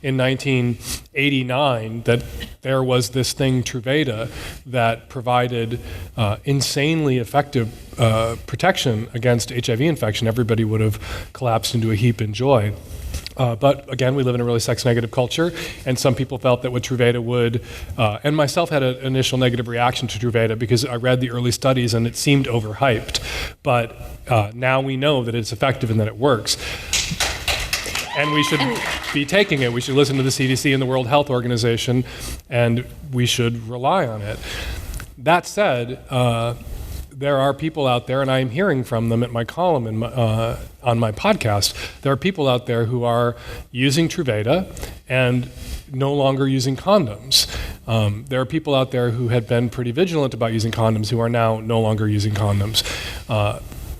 Speaker 1: in 1989 that there was this thing Truvada that provided insanely effective protection against HIV infection, everybody would have collapsed into a heap in joy. But again, we live in a really sex-negative culture, and some people felt that what Truvada would, and myself had an initial negative reaction to Truvada because I read the early studies and it seemed overhyped. But now we know that it's effective and that it works. And we should be taking it. We should listen to the CDC and the World Health Organization, and we should rely on it. That said, there are people out there, and I am hearing from them at my column and on my podcast, there are people out there who are using Truvada and no longer using condoms. There are people out there who had been pretty vigilant about using condoms who are now no longer using condoms.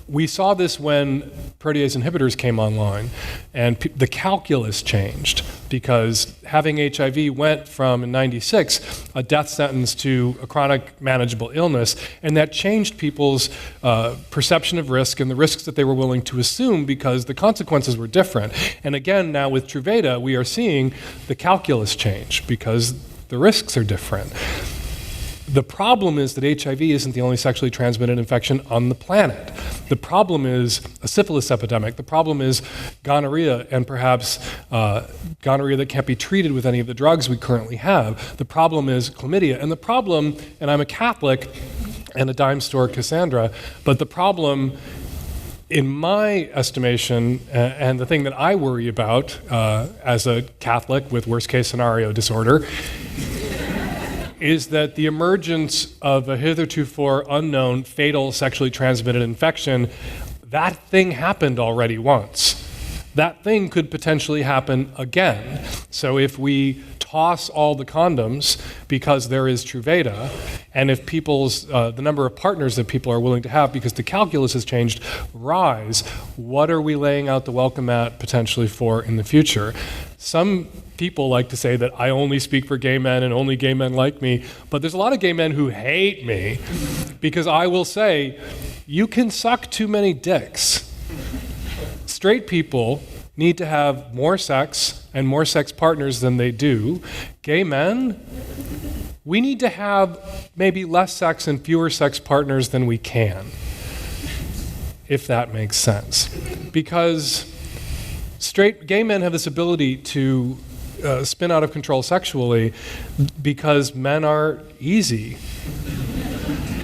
Speaker 1: We saw this when protease inhibitors came online, and the calculus changed because having HIV went from, in '96, a death sentence to a chronic manageable illness, and that changed people's perception of risk and the risks that they were willing to assume because the consequences were different. And again, now with Truvada, we are seeing the calculus change because the risks are different. The problem is that HIV isn't the only sexually transmitted infection on the planet. The problem is a syphilis epidemic. The problem is gonorrhea, and perhaps gonorrhea that can't be treated with any of the drugs we currently have. The problem is chlamydia. And the problem, and I'm a Catholic and a dime store Cassandra, but the problem in my estimation, and the thing that I worry about as a Catholic with worst case scenario disorder, is that the emergence of a hitherto unknown fatal sexually transmitted infection, that thing happened already once. That thing could potentially happen again. So if we toss all the condoms because there is Truvada, and if people's the number of partners that people are willing to have because the calculus has changed rise, what are we laying out the welcome mat potentially for in the future? Some people like to say that I only speak for gay men and only gay men like me, but there's a lot of gay men who hate me because I will say, you can suck too many dicks. Straight people need to have more sex and more sex partners than they do. Gay men, we need to have maybe less sex and fewer sex partners than we can, if that makes sense. Because gay men have this ability to spin out of control sexually because men are easy.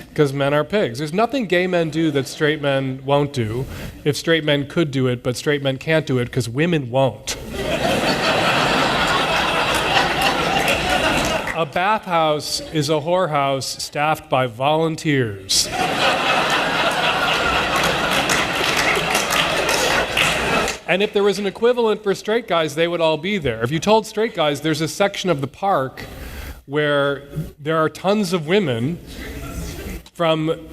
Speaker 1: Because men are pigs. There's nothing gay men do that straight men won't do. If straight men could do it, but straight men can't do it because women won't. A bathhouse is a whorehouse staffed by volunteers. And if there was an equivalent for straight guys, they would all be there. If you told straight guys there's a section of the park where there are tons of women from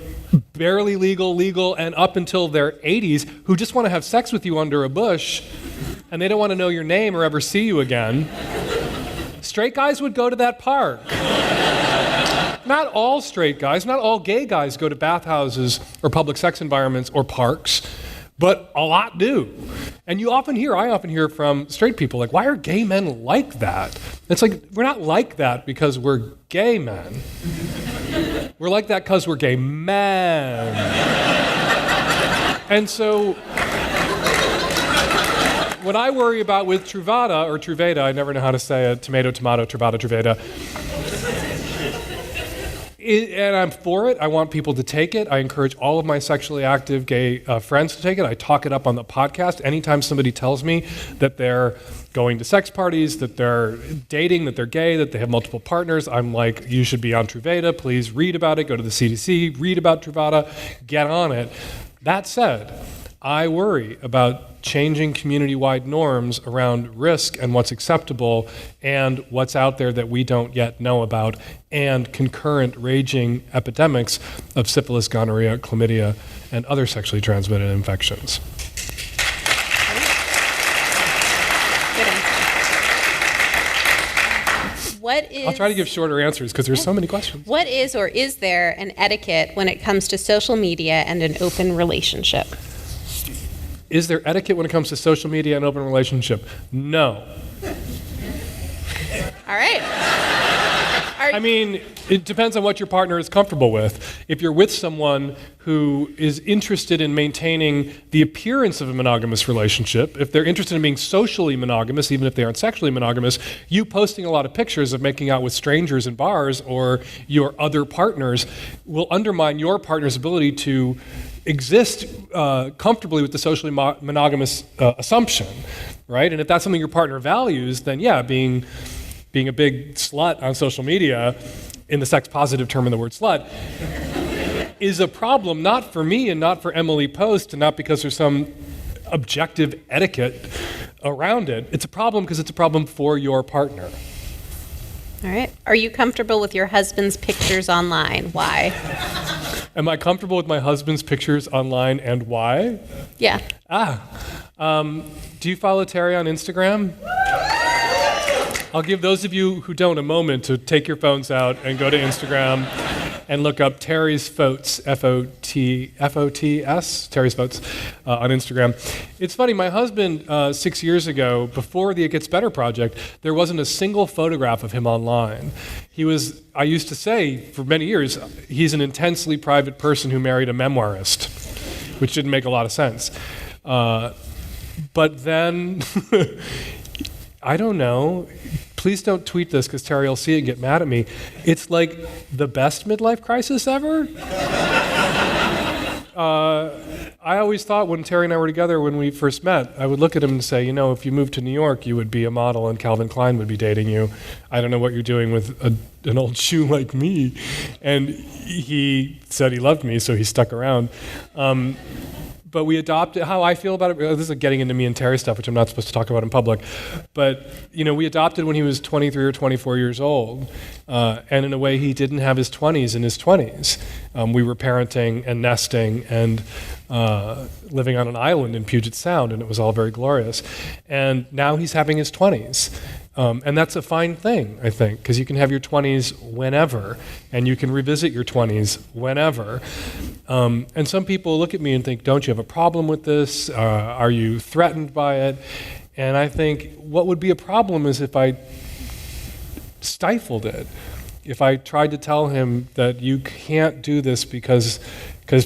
Speaker 1: barely legal, and up until their 80s who just want to have sex with you under a bush, and they don't want to know your name or ever see you again, straight guys would go to that park. Not all straight guys, not all gay guys go to bathhouses or public sex environments or parks, but a lot do. And I often hear from straight people, like, why are gay men like that? It's like, we're not like that because we're gay men. We're like that because we're gay men. And so, What I worry about with Truvada, or Truvada, I never know how to say it, tomato, tomato, Truvada, Truvada, and I'm for it. I want people to take it. I encourage all of my sexually active gay friends to take it. I talk it up on the podcast. Anytime somebody tells me that they're going to sex parties, that they're dating, that they're gay, that they have multiple partners, I'm like, you should be on Truvada. Please read about it. Go to the CDC, read about Truvada, get on it. That said, I worry about changing community-wide norms around risk and what's acceptable and what's out there that we don't yet know about, and concurrent raging epidemics of syphilis, gonorrhea, chlamydia, and other sexually transmitted infections.
Speaker 2: Good answer.
Speaker 1: I'll try to give shorter answers because there's so many questions.
Speaker 2: What is or is there an etiquette when it comes to social media and an open relationship?
Speaker 1: Is there etiquette when it comes to social media and open relationship? No.
Speaker 2: All right.
Speaker 1: I mean, it depends on what your partner is comfortable with. If you're with someone who is interested in maintaining the appearance of a monogamous relationship, if they're interested in being socially monogamous, even if they aren't sexually monogamous, you posting a lot of pictures of making out with strangers in bars or your other partners will undermine your partner's ability to exist comfortably with the socially monogamous assumption, right? And if that's something your partner values, then yeah, being a big slut on social media, in the sex positive term of the word slut, is a problem, not for me and not for Emily Post, and not because there's some objective etiquette around it. It's a problem because it's a problem for your partner.
Speaker 2: All right. Are you comfortable with your husband's pictures online? Why?
Speaker 1: Am I comfortable with my husband's pictures online, and why?
Speaker 2: Yeah.
Speaker 1: Do you follow Terry on Instagram? I'll give those of you who don't a moment to take your phones out and go to Instagram and look up Terry's Fotes, F-O-T-S, Terry's Fotes, on Instagram. It's funny, my husband, 6 years ago, before the It Gets Better project, there wasn't a single photograph of him online. I used to say for many years, he's an intensely private person who married a memoirist, which didn't make a lot of sense. But then, I don't know, please don't tweet this because Terry will see it and get mad at me. It's like the best midlife crisis ever. I always thought when Terry and I were together when we first met, I would look at him and say, you know, if you moved to New York, you would be a model and Calvin Klein would be dating you. I don't know what you're doing with an old shoe like me. And he said he loved me, so he stuck around. But we adopted, how I feel about it, this is getting into me and Terry stuff, which I'm not supposed to talk about in public, but we adopted when he was 23 or 24 years old, and in a way he didn't have his 20s in his 20s. We were parenting and nesting and living on an island in Puget Sound, and it was all very glorious. And now he's having his 20s. And that's a fine thing, I think, because you can have your 20s whenever, and you can revisit your 20s whenever. And some people look at me and think, don't you have a problem with this? Are you threatened by it? And I think what would be a problem is if I stifled it, if I tried to tell him that you can't do this because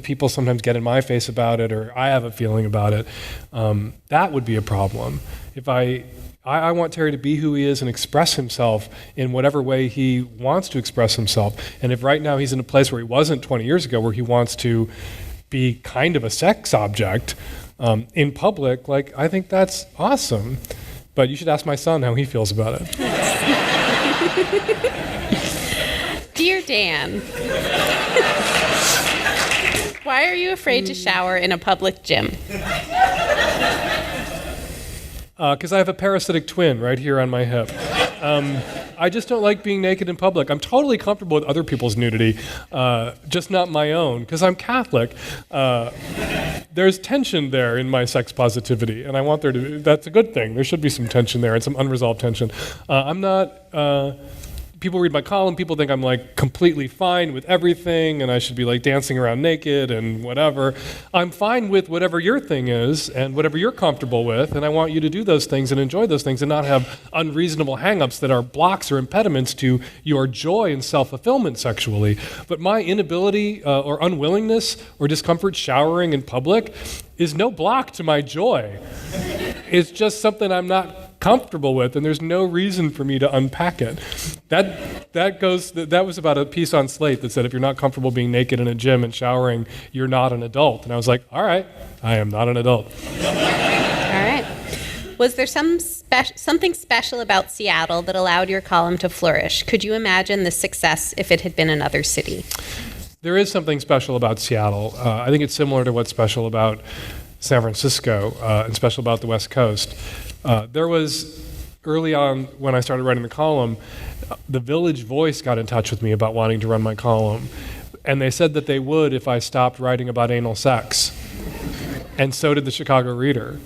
Speaker 1: people sometimes get in my face about it, or I have a feeling about it, that would be a problem. If I want Terry to be who he is and express himself in whatever way he wants to express himself. And if right now he's in a place where he wasn't 20 years ago, where he wants to be kind of a sex object in public, I think that's awesome. But you should ask my son how he feels about it.
Speaker 2: Dear Dan, why are you afraid to shower in a public gym?
Speaker 1: Because I have a parasitic twin right here on my hip. I just don't like being naked in public. I'm totally comfortable with other people's nudity, just not my own, because I'm Catholic. There's tension there in my sex positivity, and I want there to be, that's a good thing. There should be some tension there and some unresolved tension. I'm not... People read my column, people think I'm completely fine with everything and I should be dancing around naked and whatever. I'm fine with whatever your thing is and whatever you're comfortable with, and I want you to do those things and enjoy those things and not have unreasonable hang-ups that are blocks or impediments to your joy and self-fulfillment sexually. But my inability or unwillingness or discomfort showering in public is no block to my joy. It's just something I'm not comfortable with, and there's no reason for me to unpack it. That was about a piece on Slate that said if you're not comfortable being naked in a gym and showering, you're not an adult. And I was like, all right, I am not an adult.
Speaker 2: All right. Was there something special about Seattle that allowed your column to flourish? Could you imagine the success if it had been another city?
Speaker 1: There is something special about Seattle. I think it's similar to what's special about San Francisco and special about the West Coast. There was, early on when I started writing the column, the Village Voice got in touch with me about wanting to run my column. And they said that they would if I stopped writing about anal sex. And so did the Chicago Reader.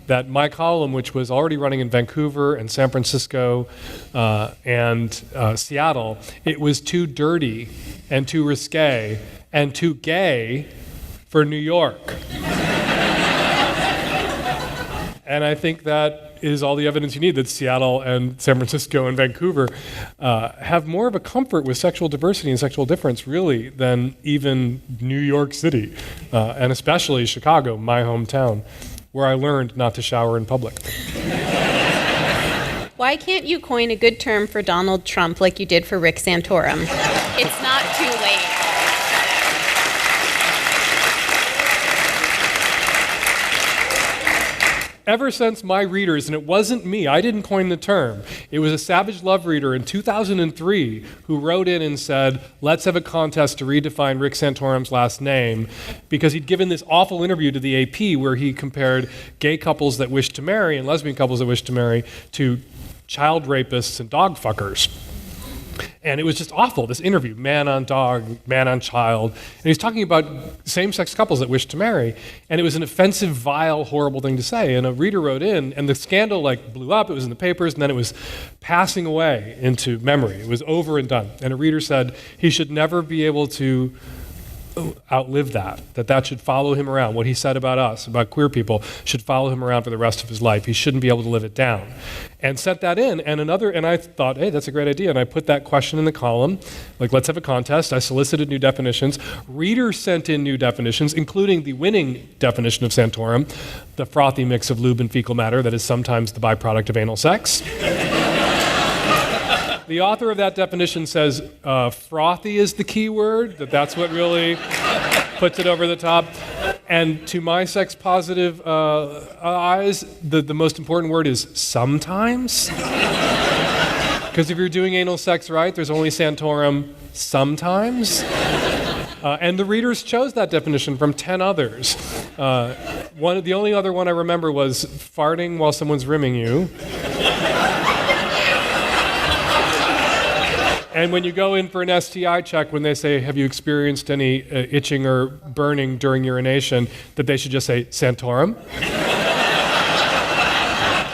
Speaker 1: That my column, which was already running in Vancouver and San Francisco and Seattle, it was too dirty and too risque and too gay for New York. And I think that is all the evidence you need, that Seattle and San Francisco and Vancouver have more of a comfort with sexual diversity and sexual difference, really, than even New York City, and especially Chicago, my hometown, where I learned not to shower in public.
Speaker 2: Why can't you coin a good term for Donald Trump like you did for Rick Santorum? It's not too late.
Speaker 1: Ever since my readers, and it wasn't me, I didn't coin the term, it was a Savage Love reader in 2003 who wrote in and said, let's have a contest to redefine Rick Santorum's last name, because he'd given this awful interview to the AP where he compared gay couples that wished to marry and lesbian couples that wished to marry to child rapists and dog fuckers. And it was just awful, this interview, man on dog, man on child. And he's talking about same-sex couples that wish to marry. And it was an offensive, vile, horrible thing to say. And a reader wrote in, and the scandal blew up, it was in the papers, and then it was passing away into memory. It was over and done. And a reader said he should never be able to outlive that should follow him around. What he said about us, about queer people, should follow him around for the rest of his life. He shouldn't be able to live it down. And sent that in, and I thought, hey, that's a great idea. And I put that question in the column, let's have a contest. I solicited new definitions. Readers sent in new definitions, including the winning definition of Santorum, the frothy mix of lube and fecal matter that is sometimes the byproduct of anal sex. The author of that definition says frothy is the key word, that's what really puts it over the top. And to my sex-positive eyes, the most important word is sometimes. Because if you're doing anal sex right, there's only Santorum sometimes. And the readers chose that definition from 10 others. The only other one I remember was farting while someone's rimming you. And when you go in for an STI check, when they say, have you experienced any itching or burning during urination, that they should just say, Santorum.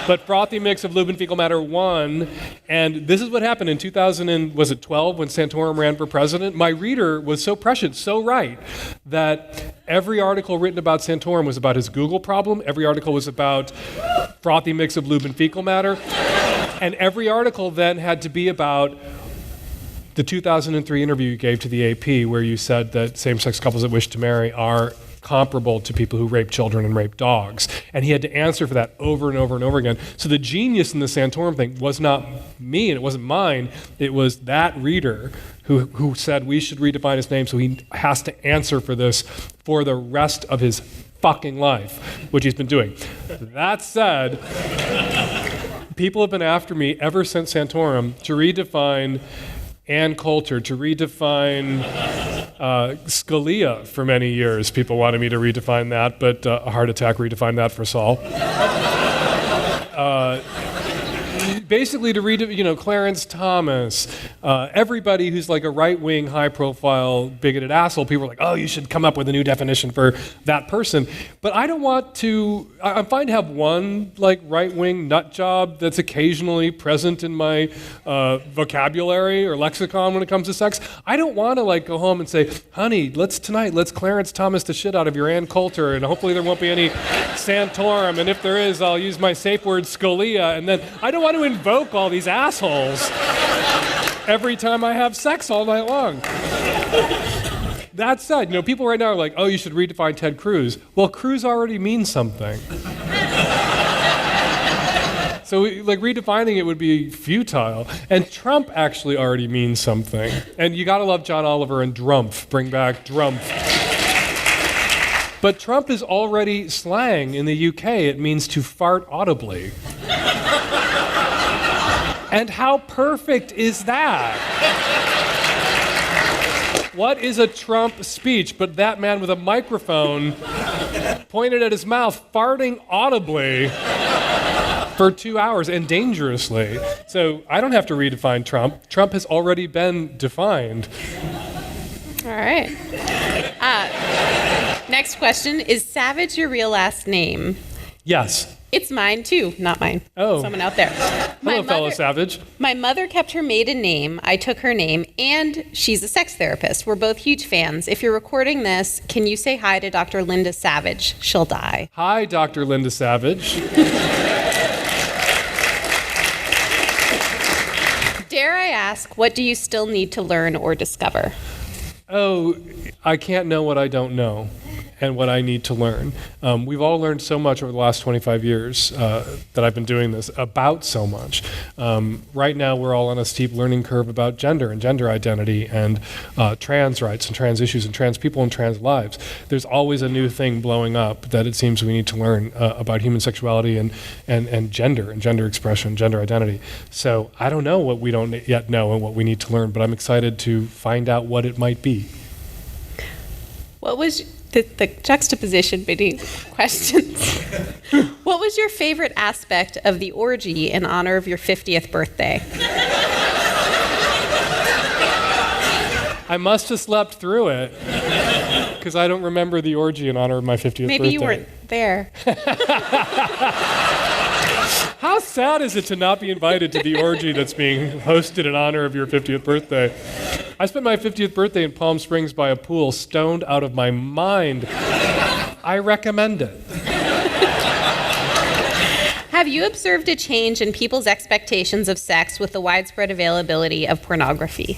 Speaker 1: But frothy mix of lube and fecal matter won. And this is what happened in 2012 when Santorum ran for president. My reader was so prescient, so right, that every article written about Santorum was about his Google problem. Every article was about frothy mix of lube and fecal matter. And every article then had to be about the 2003 interview you gave to the AP where you said that same-sex couples that wish to marry are comparable to people who rape children and rape dogs. And he had to answer for that over and over and over again. So the genius in the Santorum thing was not me and it wasn't mine. It was that reader who said we should redefine his name so he has to answer for this for the rest of his fucking life, which he's been doing. That said, people have been after me ever since Santorum to redefine Ann Coulter, to redefine Scalia for many years. People wanted me to redefine that, but a heart attack redefined that for Saul. Basically to Clarence Thomas, everybody who's like a right-wing, high-profile, bigoted asshole, people are like, oh, you should come up with a new definition for that person. But I don't want to, I'm fine to have one right-wing nut job that's occasionally present in my vocabulary or lexicon when it comes to sex. I don't want to go home and say, honey, let's Clarence Thomas the shit out of your Ann Coulter, and hopefully there won't be any Santorum, and if there is, I'll use my safe word Scalia, and then I don't want to invoke all these assholes every time I have sex all night long. That said, people right now are like, oh, you should redefine Ted Cruz. Well, Cruz already means something. So like redefining it would be futile. And Trump actually already means something. And you gotta love John Oliver and Drumpf. Bring back Drumpf. But Trump is already slang in the UK. It means to fart audibly. And how perfect is that? What is a Trump speech but that man with a microphone pointed at his mouth, farting audibly for 2 hours and dangerously? So I don't have to redefine Trump. Trump has already been defined.
Speaker 2: All right. Next question. Is Savage your real last name?
Speaker 1: Yes.
Speaker 2: It's mine too, not mine.
Speaker 1: Oh.
Speaker 2: Someone out there.
Speaker 1: Hello, fellow Savage.
Speaker 2: My mother kept her maiden name. I took her name, and she's a sex therapist. We're both huge fans. If you're recording this, can you say hi to Dr. Linda Savage? She'll die.
Speaker 1: Hi, Dr. Linda Savage.
Speaker 2: Dare I ask, what do you still need to learn or discover?
Speaker 1: Oh, I can't know what I don't know and what I need to learn. We've all learned so much over the last 25 years that I've been doing this about so much. Right now, we're all on a steep learning curve about gender and gender identity and trans rights and trans issues and trans people and trans lives. There's always a new thing blowing up that it seems we need to learn about human sexuality and gender expression, gender identity. So I don't know what we don't yet know and what we need to learn, but I'm excited to find out what it might be.
Speaker 2: What was the juxtaposition between questions? What was your favorite aspect of the orgy in honor of your 50th birthday?
Speaker 1: I must have slept through it because I don't remember the orgy in honor of my 50th birthday.
Speaker 2: Maybe you weren't there.
Speaker 1: How sad is it to not be invited to the orgy that's being hosted in honor of your 50th birthday? I spent my 50th birthday in Palm Springs by a pool, stoned out of my mind. I recommend it.
Speaker 2: Have you observed a change in people's expectations of sex with the widespread availability of pornography?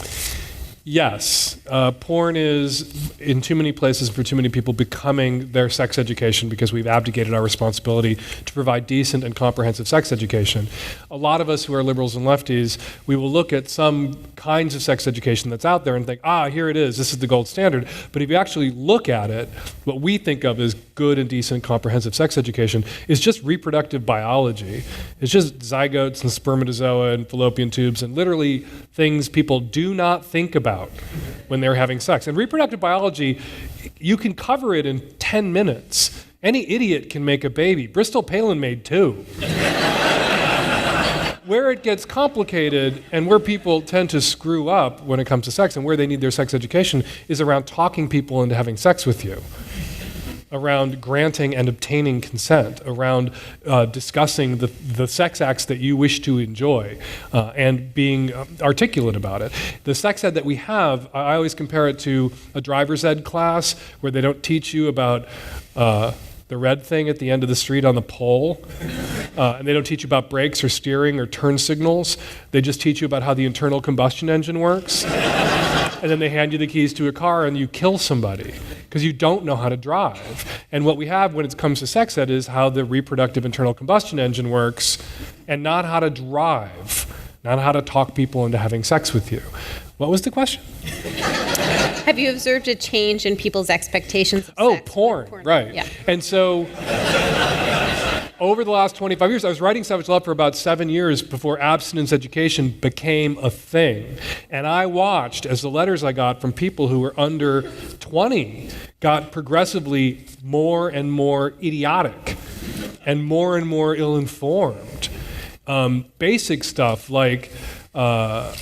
Speaker 1: Yes. Porn is, in too many places for too many people, becoming their sex education because we've abdicated our responsibility to provide decent and comprehensive sex education. A lot of us who are liberals and lefties, we will look at some kinds of sex education that's out there and think, here it is, this is the gold standard. But if you actually look at it, what we think of as good and decent comprehensive sex education is just reproductive biology. It's just zygotes and spermatozoa and fallopian tubes and literally things people do not think about when they're having sex. And reproductive biology, you can cover it in 10 minutes. Any idiot can make a baby. Bristol Palin made 2. Where it gets complicated and where people tend to screw up when it comes to sex and where they need their sex education is around talking people into having sex with you, around granting and obtaining consent, around discussing the sex acts that you wish to enjoy, and being articulate about it. The sex ed that we have, I always compare it to a driver's ed class where they don't teach you about the red thing at the end of the street on the pole, and they don't teach you about brakes or steering or turn signals. They just teach you about how the internal combustion engine works. And then they hand you the keys to a car and you kill somebody because you don't know how to drive. And what we have when it comes to sex ed is how the reproductive internal combustion engine works and not how to drive, not how to talk people into having sex with you. What was the question?
Speaker 2: Have you observed a change in people's expectations of sex?
Speaker 1: Porn, right.
Speaker 2: Yeah.
Speaker 1: And so over the last 25 years, I was writing Savage Love for about 7 years before abstinence education became a thing. And I watched as the letters I got from people who were under 20 got progressively more and more idiotic and more ill-informed. Basic stuff like, the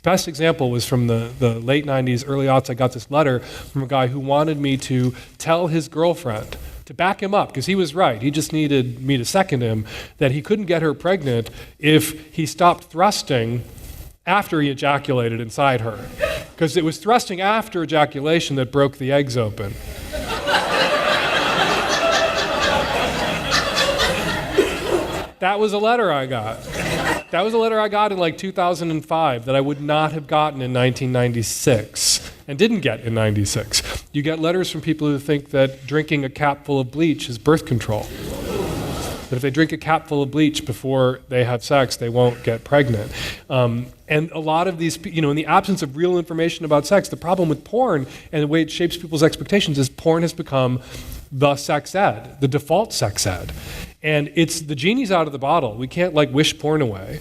Speaker 1: best example was from the late 90s, early aughts. I got this letter from a guy who wanted me to tell his girlfriend, to back him up, because he was right. He just needed me to second him, that he couldn't get her pregnant if he stopped thrusting after he ejaculated inside her. Because it was thrusting after ejaculation that broke the eggs open. That was a letter I got. That was a letter I got in like 2005 that I would not have gotten in 1996 and didn't get in 96. You get letters from people who think that drinking a cap full of bleach is birth control. But if they drink a cap full of bleach before they have sex, they won't get pregnant. And a lot of these, in the absence of real information about sex, the problem with porn and the way it shapes people's expectations is porn has become the sex ed, the default sex ed. And it's the genie's out of the bottle. We can't wish porn away.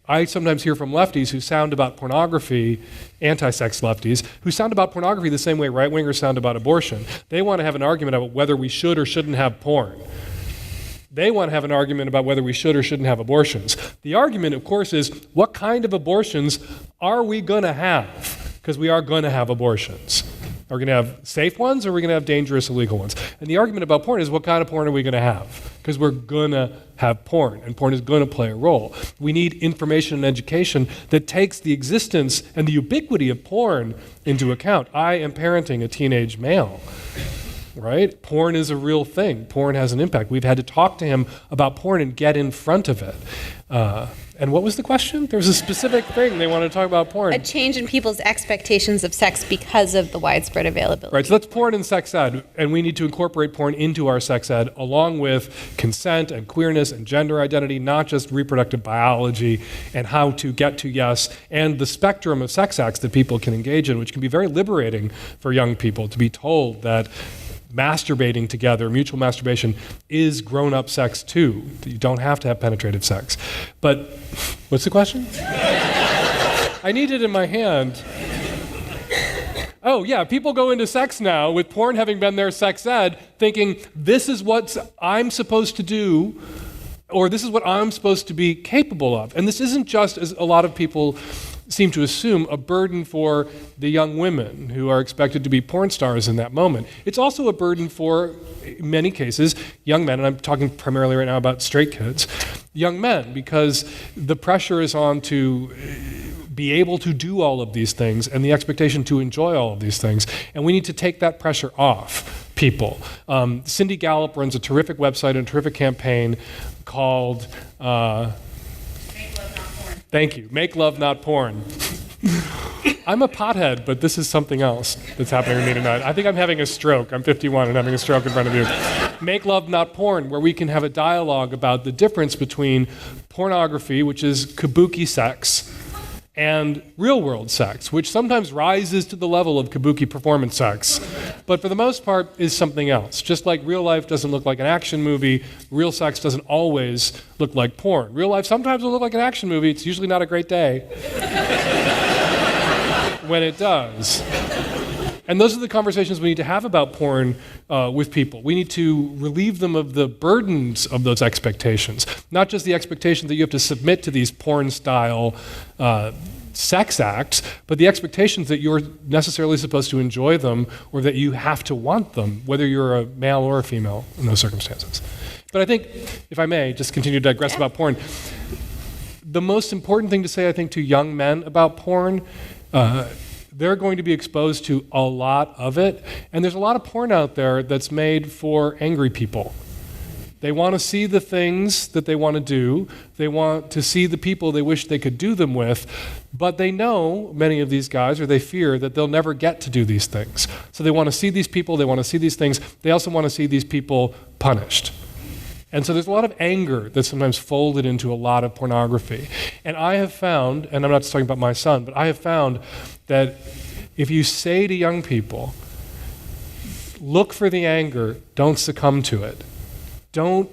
Speaker 1: I sometimes hear from lefties who sound about pornography, anti-sex lefties, who sound about pornography the same way right-wingers sound about abortion. They want to have an argument about whether we should or shouldn't have porn. They want to have an argument about whether we should or shouldn't have abortions. The argument, of course, is what kind of abortions are we going to have? Because we are going to have abortions. Are we going to have safe ones or are we going to have dangerous illegal ones? And the argument about porn is what kind of porn are we going to have? Because we're going to have porn, and porn is going to play a role. We need information and education that takes the existence and the ubiquity of porn into account. I am parenting a teenage male. Right? Porn is a real thing. Porn has an impact. We've had to talk to him about porn and get in front of it. And what was the question? There was a specific thing they wanted to talk about porn.
Speaker 2: A change in people's expectations of sex because of the widespread availability.
Speaker 1: Right, so that's porn and sex ed, and we need to incorporate porn into our sex ed along with consent and queerness and gender identity, not just reproductive biology and how to get to yes, and the spectrum of sex acts that people can engage in, which can be very liberating for young people to be told that masturbating together, mutual masturbation, is grown-up sex too. You don't have to have penetrative sex. But what's the question? I need it in my hand. Oh yeah, people go into sex now with porn having been their sex ed, thinking this is what I'm supposed to do, or this is what I'm supposed to be capable of. And this isn't just, as a lot of people seem to assume, a burden for the young women who are expected to be porn stars in that moment. It's also a burden for, in many cases, young men, and I'm talking primarily right now about straight kids, young men, because the pressure is on to be able to do all of these things and the expectation to enjoy all of these things. And we need to take that pressure off people. Cindy Gallup runs a terrific website and a terrific campaign called Thank you. Make love, not porn. I'm a pothead, but this is something else that's happening to me tonight. I think I'm having a stroke. I'm 51 and having a stroke in front of you. Make love, not porn, where we can have a dialogue about the difference between pornography, which is kabuki sex, and real-world sex, which sometimes rises to the level of kabuki performance sex, but for the most part is something else. Just like real life doesn't look like an action movie, real sex doesn't always look like porn. Real life sometimes will look like an action movie. It's usually not a great day when it does. And those are the conversations we need to have about porn with people. We need to relieve them of the burdens of those expectations, not just the expectation that you have to submit to these porn-style sex acts, but the expectations that you're necessarily supposed to enjoy them or that you have to want them, whether you're a male or a female in those circumstances. But I think, if I may, just continue to digress about porn, the most important thing to say, I think, to young men about porn, they're going to be exposed to a lot of it, and there's a lot of porn out there that's made for angry people. They want to see the things that they want to do. They want to see the people they wish they could do them with, but they know, many of these guys, or they fear that they'll never get to do these things. So they want to see these people, they want to see these things, they also want to see these people punished. And so there's a lot of anger that's sometimes folded into a lot of pornography. And I have found, and I'm not just talking about my son, but I have found that if you say to young people, look for the anger, don't succumb to it. Don't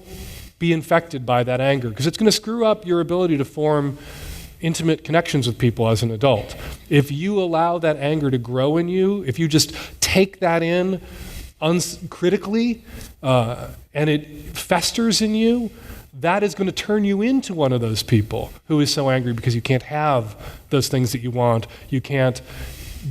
Speaker 1: be infected by that anger, because it's going to screw up your ability to form intimate connections with people as an adult. If you allow that anger to grow in you, if you just take that in uncritically, and it festers in you, that is going to turn you into one of those people who is so angry because you can't have those things that you want. You can't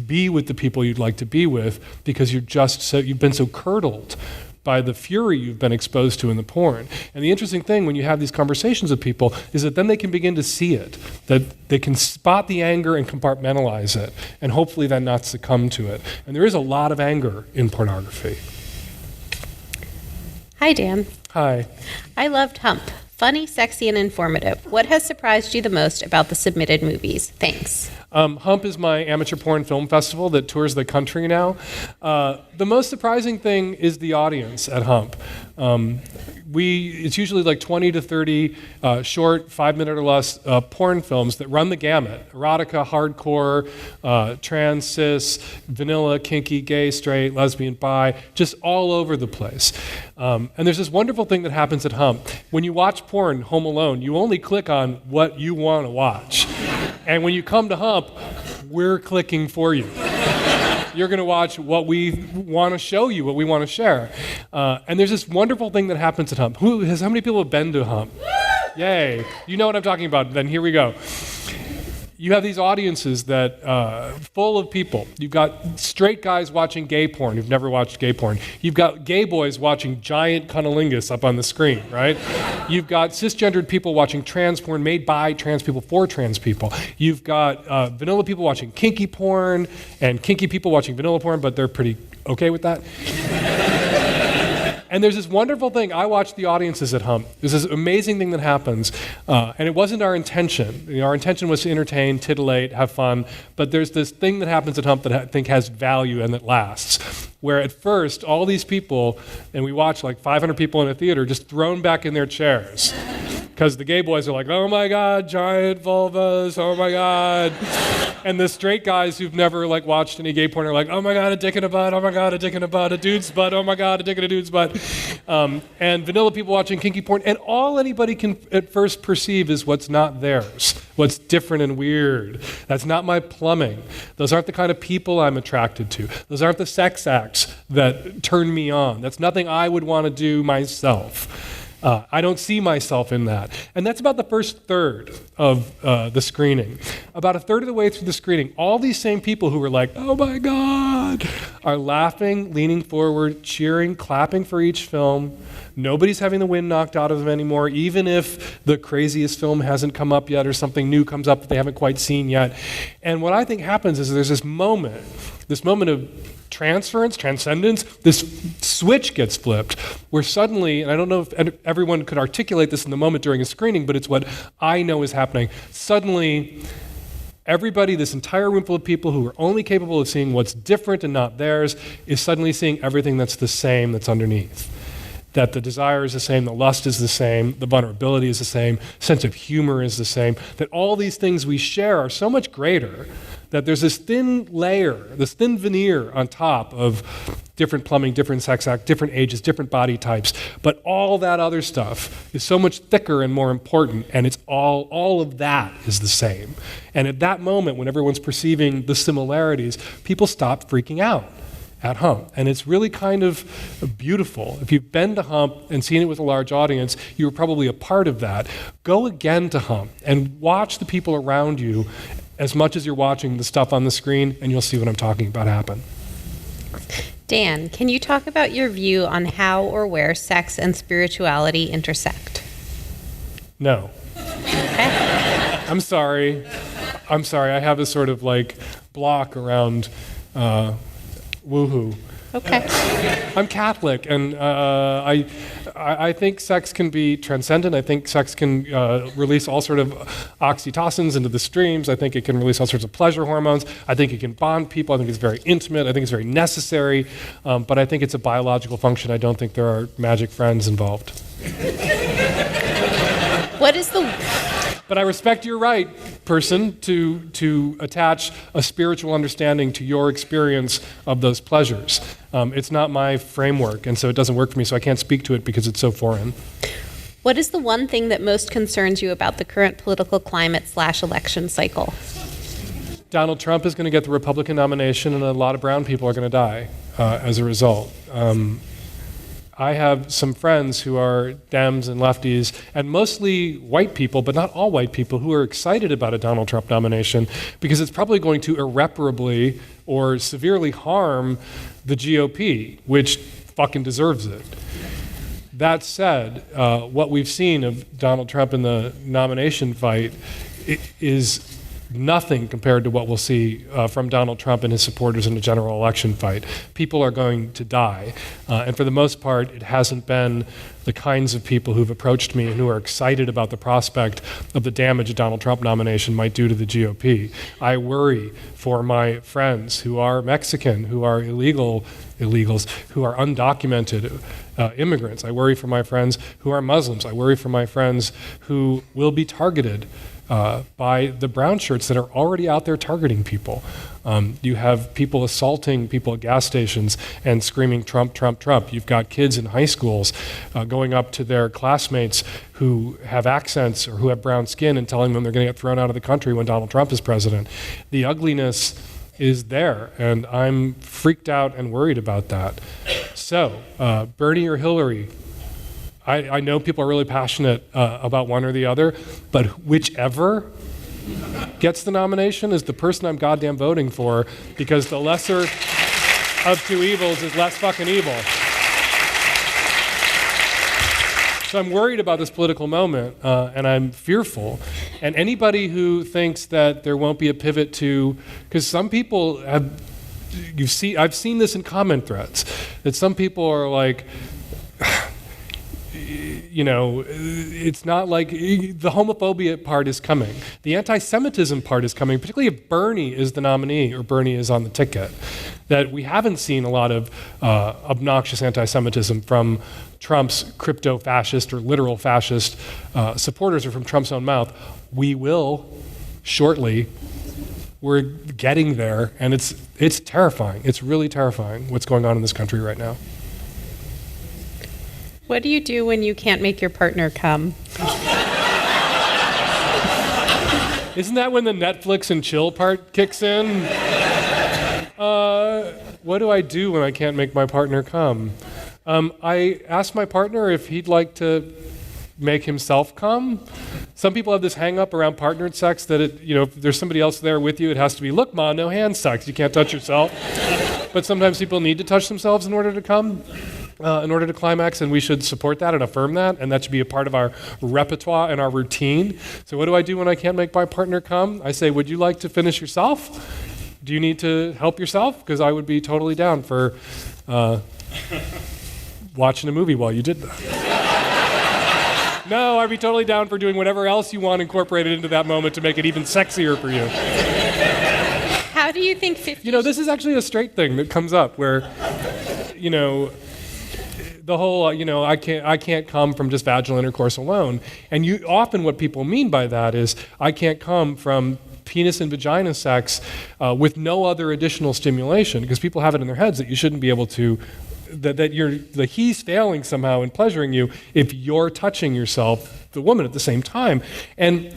Speaker 1: be with the people you'd like to be with because you've been so curdled by the fury you've been exposed to in the porn. And the interesting thing when you have these conversations with people is that then they can begin to see it, that they can spot the anger and compartmentalize it, and hopefully then not succumb to it. And there is a lot of anger in pornography.
Speaker 2: Hi, Dan.
Speaker 1: Hi.
Speaker 2: I loved Hump. Funny, sexy, and informative. What has surprised you the most about the submitted movies? Thanks.
Speaker 1: Hump is my amateur porn film festival that tours the country now. The most surprising thing is the audience at Hump. It's usually like 20 to 30 short, 5-minute or less porn films that run the gamut. Erotica, hardcore, trans, cis, vanilla, kinky, gay, straight, lesbian, bi, just all over the place. And there's this wonderful thing that happens at Hump. When you watch porn home alone, you only click on what you want to watch. And when you come to Hump, we're clicking for you. You're going to watch what we want to show you, what we want to share. And there's this wonderful thing that happens at Hump. How many people have been to Hump? Yay. You know what I'm talking about. Then here we go. You have these audiences that full of people. You've got straight guys watching gay porn who've never watched gay porn. You've got gay boys watching giant cunnilingus up on the screen, right? You've got cisgendered people watching trans porn made by trans people for trans people. You've got vanilla people watching kinky porn and kinky people watching vanilla porn, but they're pretty okay with that. And there's this wonderful thing. I watch the audiences at Hump. There's this amazing thing that happens, and it wasn't our intention. Our intention was to entertain, titillate, have fun, but there's this thing that happens at Hump that I think has value and that lasts, where at first, all these people, and we watch like 500 people in a theater, just thrown back in their chairs. Because the gay boys are like, oh my God, giant vulvas, oh my God. And the straight guys who've never like watched any gay porn are like, oh my God, a dick in a butt, oh my God, a dick in a butt, a dude's butt, oh my God, a dick in a dude's butt. And vanilla people watching kinky porn, and all anybody can at first perceive is what's not theirs, what's different and weird. That's not my plumbing. Those aren't the kind of people I'm attracted to. Those aren't the sex acts that turn me on. That's nothing I would want to do myself. I don't see myself in that. And that's about the first third of the screening. About a third of the way through the screening, all these same people who were like, oh my God, are laughing, leaning forward, cheering, clapping for each film. Nobody's having the wind knocked out of them anymore, even if the craziest film hasn't come up yet or something new comes up that they haven't quite seen yet. And what I think happens is there's this moment of transference, transcendence, this switch gets flipped where suddenly, and I don't know if everyone could articulate this in the moment during a screening, but it's what I know is happening. Suddenly, everybody, this entire room full of people who are only capable of seeing what's different and not theirs, is suddenly seeing everything that's the same that's underneath. That the desire is the same, the lust is the same, the vulnerability is the same, sense of humor is the same, that all these things we share are so much greater that there's this thin layer, this thin veneer on top of different plumbing, different sex act, different ages, different body types, but all that other stuff is so much thicker and more important, and it's all of that is the same. And at that moment, when everyone's perceiving the similarities, people stop freaking out at Hump. And it's really kind of beautiful. If you've been to Hump and seen it with a large audience, you were probably a part of that. Go again to Hump and watch the people around you as much as you're watching the stuff on the screen, and you'll see what I'm talking about happen.
Speaker 2: Dan, can you talk about your view on how or where sex and spirituality intersect?
Speaker 1: No.
Speaker 2: Okay.
Speaker 1: I'm sorry. I have a sort of like block around woohoo.
Speaker 2: Okay.
Speaker 1: I'm Catholic, and I think sex can be transcendent. I think sex can release all sort of oxytocins into the streams. I think it can release all sorts of pleasure hormones. I think it can bond people. I think it's very intimate. I think it's very necessary. But I think it's a biological function. I don't think there are magic friends involved.
Speaker 2: What is the...
Speaker 1: But I respect your right, person, to attach a spiritual understanding to your experience of those pleasures. It's not my framework, and so it doesn't work for me, so I can't speak to it because it's so foreign.
Speaker 2: What is the one thing that most concerns you about the current political climate / election cycle?
Speaker 1: Donald Trump is going to get the Republican nomination, and a lot of brown people are going to die as a result. I have some friends who are Dems and lefties, and mostly white people, but not all white people, who are excited about a Donald Trump nomination because it's probably going to irreparably or severely harm the GOP, which fucking deserves it. That said, what we've seen of Donald Trump in the nomination fight is nothing compared to what we'll see from Donald Trump and his supporters in the general election fight. People are going to die. And for the most part, it hasn't been the kinds of people who've approached me and who are excited about the prospect of the damage a Donald Trump nomination might do to the GOP. I worry for my friends who are Mexican, who are illegals, who are undocumented immigrants. I worry for my friends who are Muslims. I worry for my friends who will be targeted by the brown shirts that are already out there targeting people. You have people assaulting people at gas stations and screaming Trump, Trump, Trump. You've got kids in high schools going up to their classmates who have accents or who have brown skin and telling them they're going to get thrown out of the country when Donald Trump is president. The ugliness is there, and I'm freaked out and worried about that. So, Bernie or Hillary? I know people are really passionate about one or the other, but whichever gets the nomination is the person I'm goddamn voting for, because the lesser of two evils is less fucking evil. So I'm worried about this political moment, and I'm fearful. And anybody who thinks that there won't be a pivot to, because some people have, I've seen this in comment threads, that some people are like, you know, it's not like the homophobia part is coming. The anti-Semitism part is coming, particularly if Bernie is the nominee or Bernie is on the ticket. That we haven't seen a lot of obnoxious anti-Semitism from Trump's crypto-fascist or literal fascist supporters or from Trump's own mouth. We will shortly. We're getting there, and it's terrifying. It's really terrifying what's going on in this country right now.
Speaker 2: What do you do when you can't make your partner come?
Speaker 1: Isn't that when the Netflix and chill part kicks in? What do I do when I can't make my partner come? I ask my partner if he'd like to make himself come. Some people have this hang up around partnered sex that if there's somebody else there with you, it has to be, look, Ma, no hand sex. You can't touch yourself. But sometimes people need to touch themselves in order to come. In order to climax, and we should support that and affirm that, and that should be a part of our repertoire and our routine. So what do I do when I can't make my partner come? I say, would you like to finish yourself? Do you need to help yourself? Because I would be totally down for watching a movie while you did that. No, I'd be totally down for doing whatever else you want incorporated into that moment to make it even sexier for you.
Speaker 2: How do you think 50...
Speaker 1: this is actually a straight thing that comes up where, the whole, I can't come from just vaginal intercourse alone. And often what people mean by that is, I can't come from penis and vagina sex with no other additional stimulation, because people have it in their heads that you shouldn't be able to, that he's failing somehow in pleasuring you if you're touching yourself, the woman, at the same time. And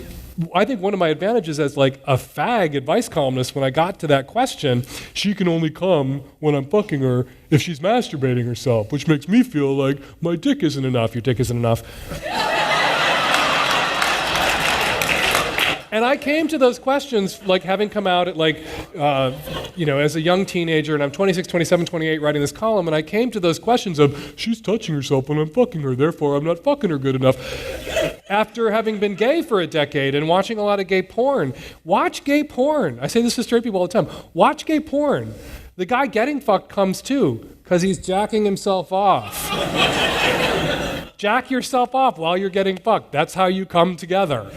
Speaker 1: I think one of my advantages as like a fag advice columnist, when I got to that question, she can only come when I'm fucking her if she's masturbating herself, which makes me feel like my dick isn't enough. Your dick isn't enough. And I came to those questions like having come out at as a young teenager, and I'm 26, 27, 28 writing this column, and I came to those questions of, she's touching herself when I'm fucking her, therefore I'm not fucking her good enough. After having been gay for a decade and watching a lot of gay porn. Watch gay porn. I say this to straight people all the time. Watch gay porn. The guy getting fucked comes too, because he's jacking himself off. Jack yourself off while you're getting fucked. That's how you come together.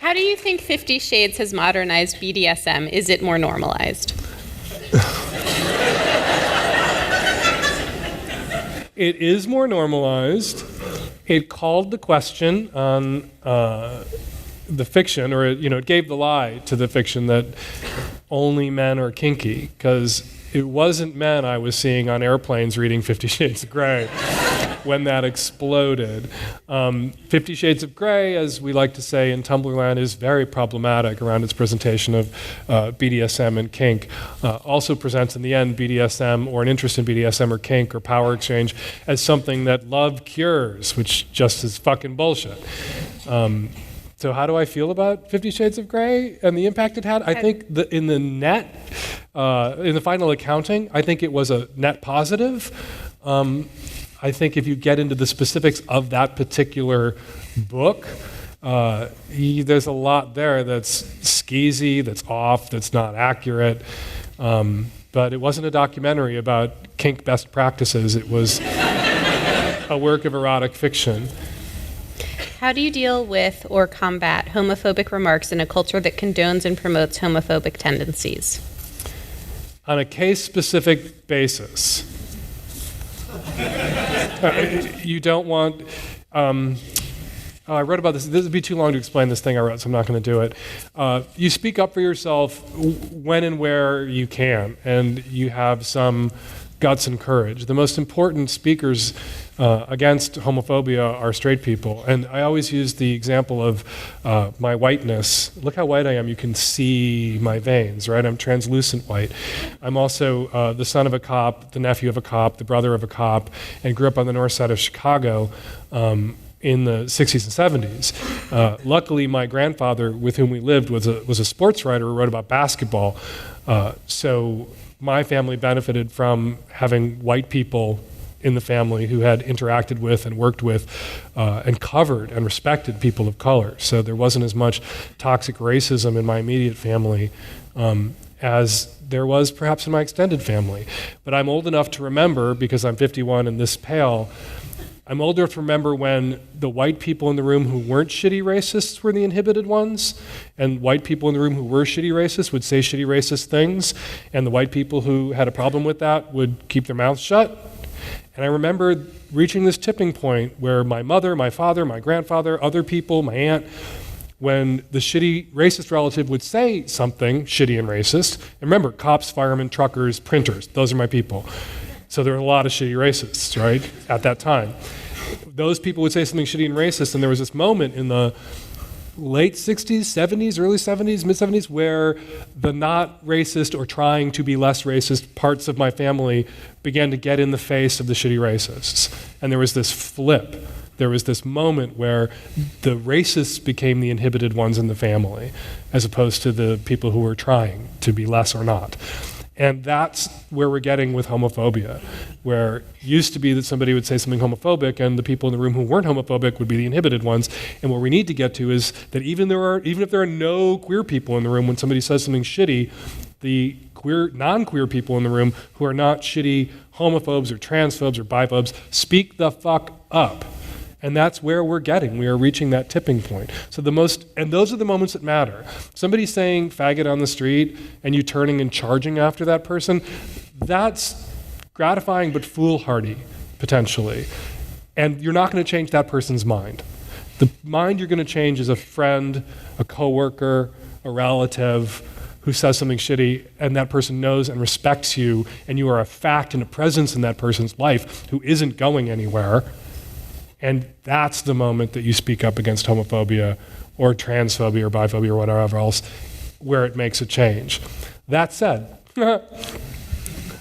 Speaker 2: How do you think 50 Shades has modernized BDSM? Is it more normalized?
Speaker 1: It is more normalized. It called the question on the fiction, or it gave the lie to the fiction that only men are kinky, because it wasn't men I was seeing on airplanes reading 50 Shades of Grey when that exploded. 50 Shades of Grey, as we like to say in Tumblrland, is very problematic around its presentation of BDSM and kink. Also presents in the end BDSM, or an interest in BDSM or kink or power exchange, as something that love cures, which just is fucking bullshit. So So how do I feel about 50 Shades of Grey and the impact it had? I think in the final accounting, I think it was a net positive. I think if you get into the specifics of that particular book, there's a lot there that's skeezy, that's off, that's not accurate. But it wasn't a documentary about kink best practices. It was a work of erotic fiction.
Speaker 2: How do you deal with or combat homophobic remarks in a culture that condones and promotes homophobic tendencies?
Speaker 1: On a case-specific basis. You don't want... I wrote about this. This would be too long to explain this thing I wrote, so I'm not going to do it. You speak up for yourself when and where you can, and you have some guts and courage. The most important speakers against homophobia are straight people. And I always use the example of my whiteness. Look how white I am. You can see my veins, right? I'm translucent white. I'm also the son of a cop, the nephew of a cop, the brother of a cop, and grew up on the north side of Chicago in the 60s and 70s. Luckily, my grandfather, with whom we lived, was a sports writer who wrote about basketball. So my family benefited from having white people in the family who had interacted with and worked with and covered and respected people of color. So there wasn't as much toxic racism in my immediate family as there was perhaps in my extended family. But I'm old enough to remember, because I'm 51 and this pale, I'm old enough to remember when the white people in the room who weren't shitty racists were the inhibited ones, and white people in the room who were shitty racists would say shitty racist things, and the white people who had a problem with that would keep their mouths shut. And I remember reaching this tipping point where my mother, my father, my grandfather, other people, my aunt, when the shitty racist relative would say something shitty and racist, and remember, cops, firemen, truckers, printers, those are my people. So there were a lot of shitty racists, right, at that time. Those people would say something shitty and racist, and there was this moment in the late 60s, 70s, early 70s, mid-70s, where the not racist or trying to be less racist parts of my family began to get in the face of the shitty racists. And there was this flip. There was this moment where the racists became the inhibited ones in the family, as opposed to the people who were trying to be less or not. And that's where we're getting with homophobia, where it used to be that somebody would say something homophobic and the people in the room who weren't homophobic would be the inhibited ones. And what we need to get to is that even if there are no queer people in the room, when somebody says something shitty, the non-queer people in the room who are not shitty homophobes or transphobes or biphobes speak the fuck up. And that's where we're getting. We are reaching that tipping point. And those are the moments that matter. Somebody saying faggot on the street and you turning and charging after that person, that's gratifying but foolhardy, potentially. And you're not going to change that person's mind. The mind you're going to change is a friend, a coworker, a relative who says something shitty, and that person knows and respects you, and you are a fact and a presence in that person's life who isn't going anywhere. And that's the moment that you speak up against homophobia or transphobia or biphobia or whatever else, where it makes a change. That said,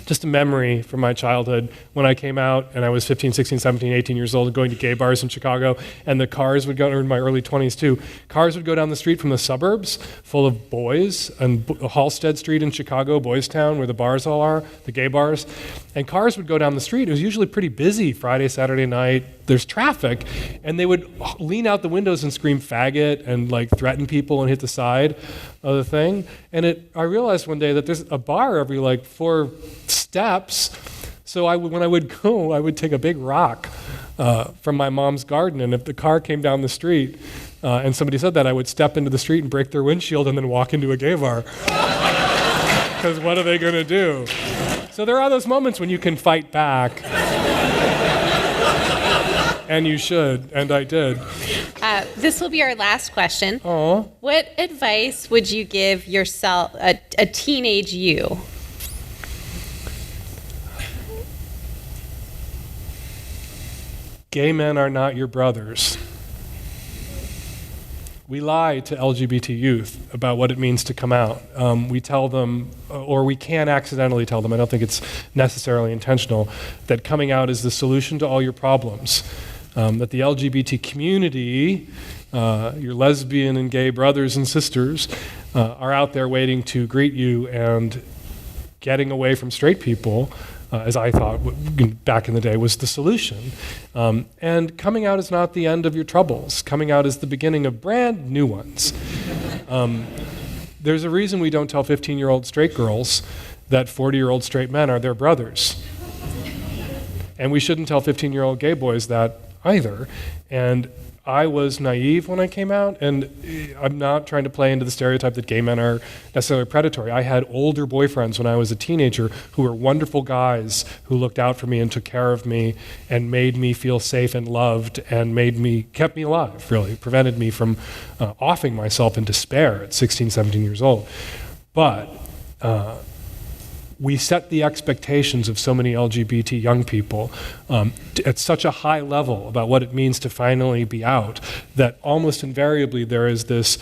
Speaker 1: just a memory from my childhood when I came out and I was 15, 16, 17, 18 years old, going to gay bars in Chicago, and the cars would go, or in my early 20s too, cars would go down the street from the suburbs full of boys, and Halstead Street in Chicago, Boys Town, where the bars all are, the gay bars, and cars would go down the street. It was usually pretty busy Friday, Saturday night. There's traffic, and they would lean out the windows and scream faggot and like threaten people and hit the side of the thing. And I realized one day that there's a bar every like 4 steps. So when I would go, I would take a big rock from my mom's garden, and if the car came down the street and somebody said that, I would step into the street and break their windshield and then walk into a gay bar. Because what are they going to do? So there are those moments when you can fight back. And you should, and I did.
Speaker 2: This will be our last question.
Speaker 1: Aww.
Speaker 2: What advice would you give yourself, a teenage you?
Speaker 1: Gay men are not your brothers. We lie to LGBT youth about what it means to come out. We tell them, or we can accidentally tell them, I don't think it's necessarily intentional, that coming out is the solution to all your problems. That the LGBT community your lesbian and gay brothers and sisters are out there waiting to greet you, and getting away from straight people, as I thought back in the day, was the solution. And coming out is not the end of your troubles. Coming out is the beginning of brand new ones. There's a reason we don't tell 15-year-old straight girls that 40-year-old straight men are their brothers. And we shouldn't tell 15-year-old gay boys that either. And I was naive when I came out, and I'm not trying to play into the stereotype that gay men are necessarily predatory. I had older boyfriends when I was a teenager who were wonderful guys who looked out for me and took care of me and made me feel safe and loved and kept me alive, really, prevented me from offing myself in despair at 16, 17 years old. But we set the expectations of so many LGBT young people at such a high level about what it means to finally be out that almost invariably there is this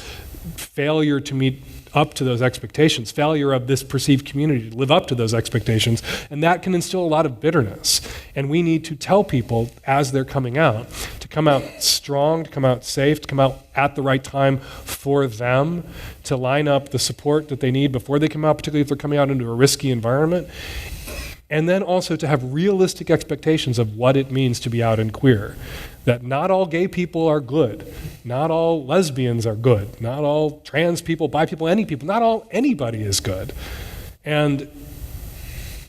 Speaker 1: failure to meet up to those expectations, failure of this perceived community to live up to those expectations, and that can instill a lot of bitterness. And we need to tell people as they're coming out, to come out strong, to come out safe, to come out at the right time for them, to line up the support that they need before they come out, particularly if they're coming out into a risky environment. And then also to have realistic expectations of what it means to be out and queer. That not all gay people are good. Not all lesbians are good. Not all trans people, bi people, any people. Not all anybody is good. And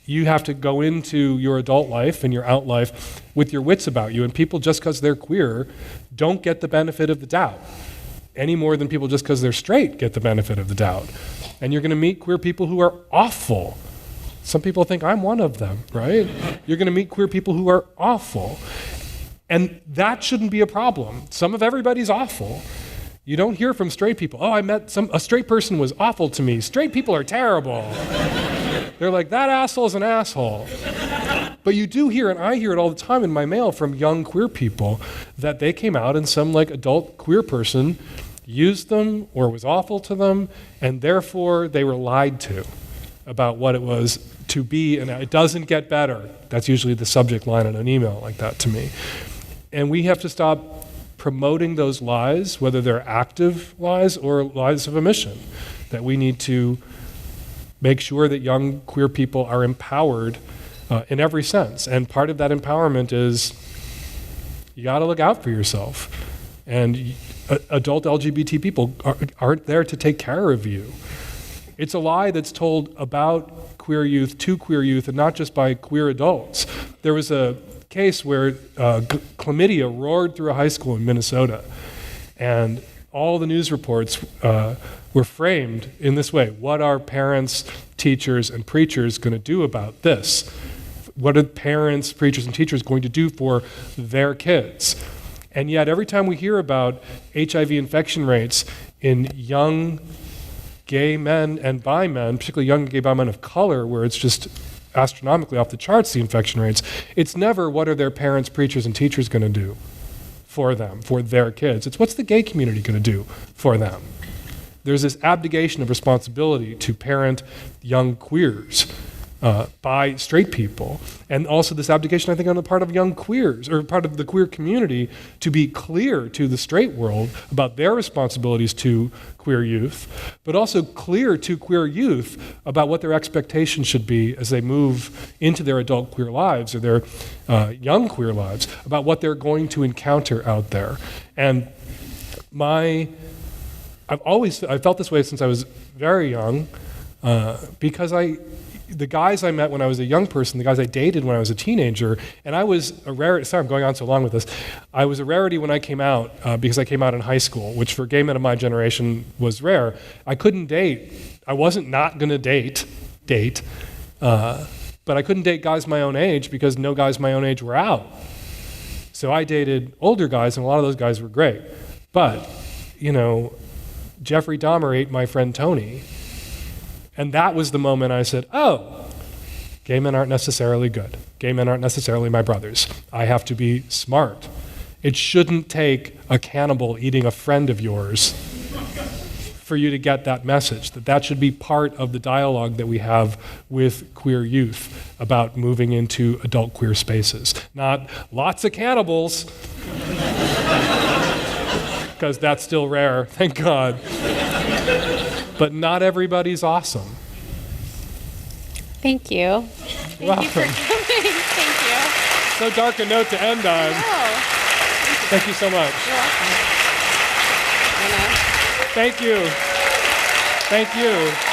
Speaker 1: you have to go into your adult life and your out life with your wits about you. And people, just because they're queer, don't get the benefit of the doubt any more than people just because they're straight get the benefit of the doubt. And you're going to meet queer people who are awful. Some people think I'm one of them, right? You're going to meet queer people who are awful. And that shouldn't be a problem. Some of everybody's awful. You don't hear from straight people, oh, I met a straight person was awful to me. Straight people are terrible. They're like, that asshole's an asshole. But you do hear, and I hear it all the time in my mail from young queer people, that they came out and some adult queer person used them or was awful to them, and therefore they were lied to about what it was to be, and it doesn't get better. That's usually the subject line in an email like that to me. And we have to stop promoting those lies, whether they're active lies or lies of omission, that we need to make sure that young queer people are empowered in every sense. And part of that empowerment is you gotta look out for yourself. And adult LGBT people aren't there to take care of you. It's a lie that's told about queer youth to queer youth, and not just by queer adults. There was a case where chlamydia roared through a high school in Minnesota, and all the news reports were framed in this way. What are parents, teachers, and preachers going to do about this? What are parents, preachers, and teachers going to do for their kids? And yet every time we hear about HIV infection rates in young gay men and bi men, particularly young gay bi men of color, where it's just astronomically off the charts, the infection rates, it's never what are their parents, preachers, and teachers going to do for them, for their kids. It's what's the gay community going to do for them. There's this abdication of responsibility to parent young queers by straight people, and also this abdication, I think, on the part of young queers, or part of the queer community, to be clear to the straight world about their responsibilities to queer youth, but also clear to queer youth about what their expectations should be as they move into their adult queer lives or their young queer lives, about what they're going to encounter out there. And I've felt this way since I was very young, because the guys I met when I was a young person, the guys I dated when I was a teenager, and I was a rarity. Sorry, I'm going on so long with this. I was a rarity when I came out because I came out in high school, which for gay men of my generation was rare. I couldn't date. I wasn't not going to date, but I couldn't date guys my own age because no guys my own age were out. So I dated older guys, and a lot of those guys were great. But, Jeffrey Dahmer ate my friend Tony. And that was the moment I said, oh, gay men aren't necessarily good. Gay men aren't necessarily my brothers. I have to be smart. It shouldn't take a cannibal eating a friend of yours for you to get that message, that should be part of the dialogue that we have with queer youth about moving into adult queer spaces. Not lots of cannibals. because that's still rare, thank God. But not everybody's awesome.
Speaker 2: Thank you. Thank you for coming. Thank you.
Speaker 1: So dark a note to end on.
Speaker 2: Oh.
Speaker 1: Thank you so much.
Speaker 2: You're welcome.
Speaker 1: Thank you. Thank you.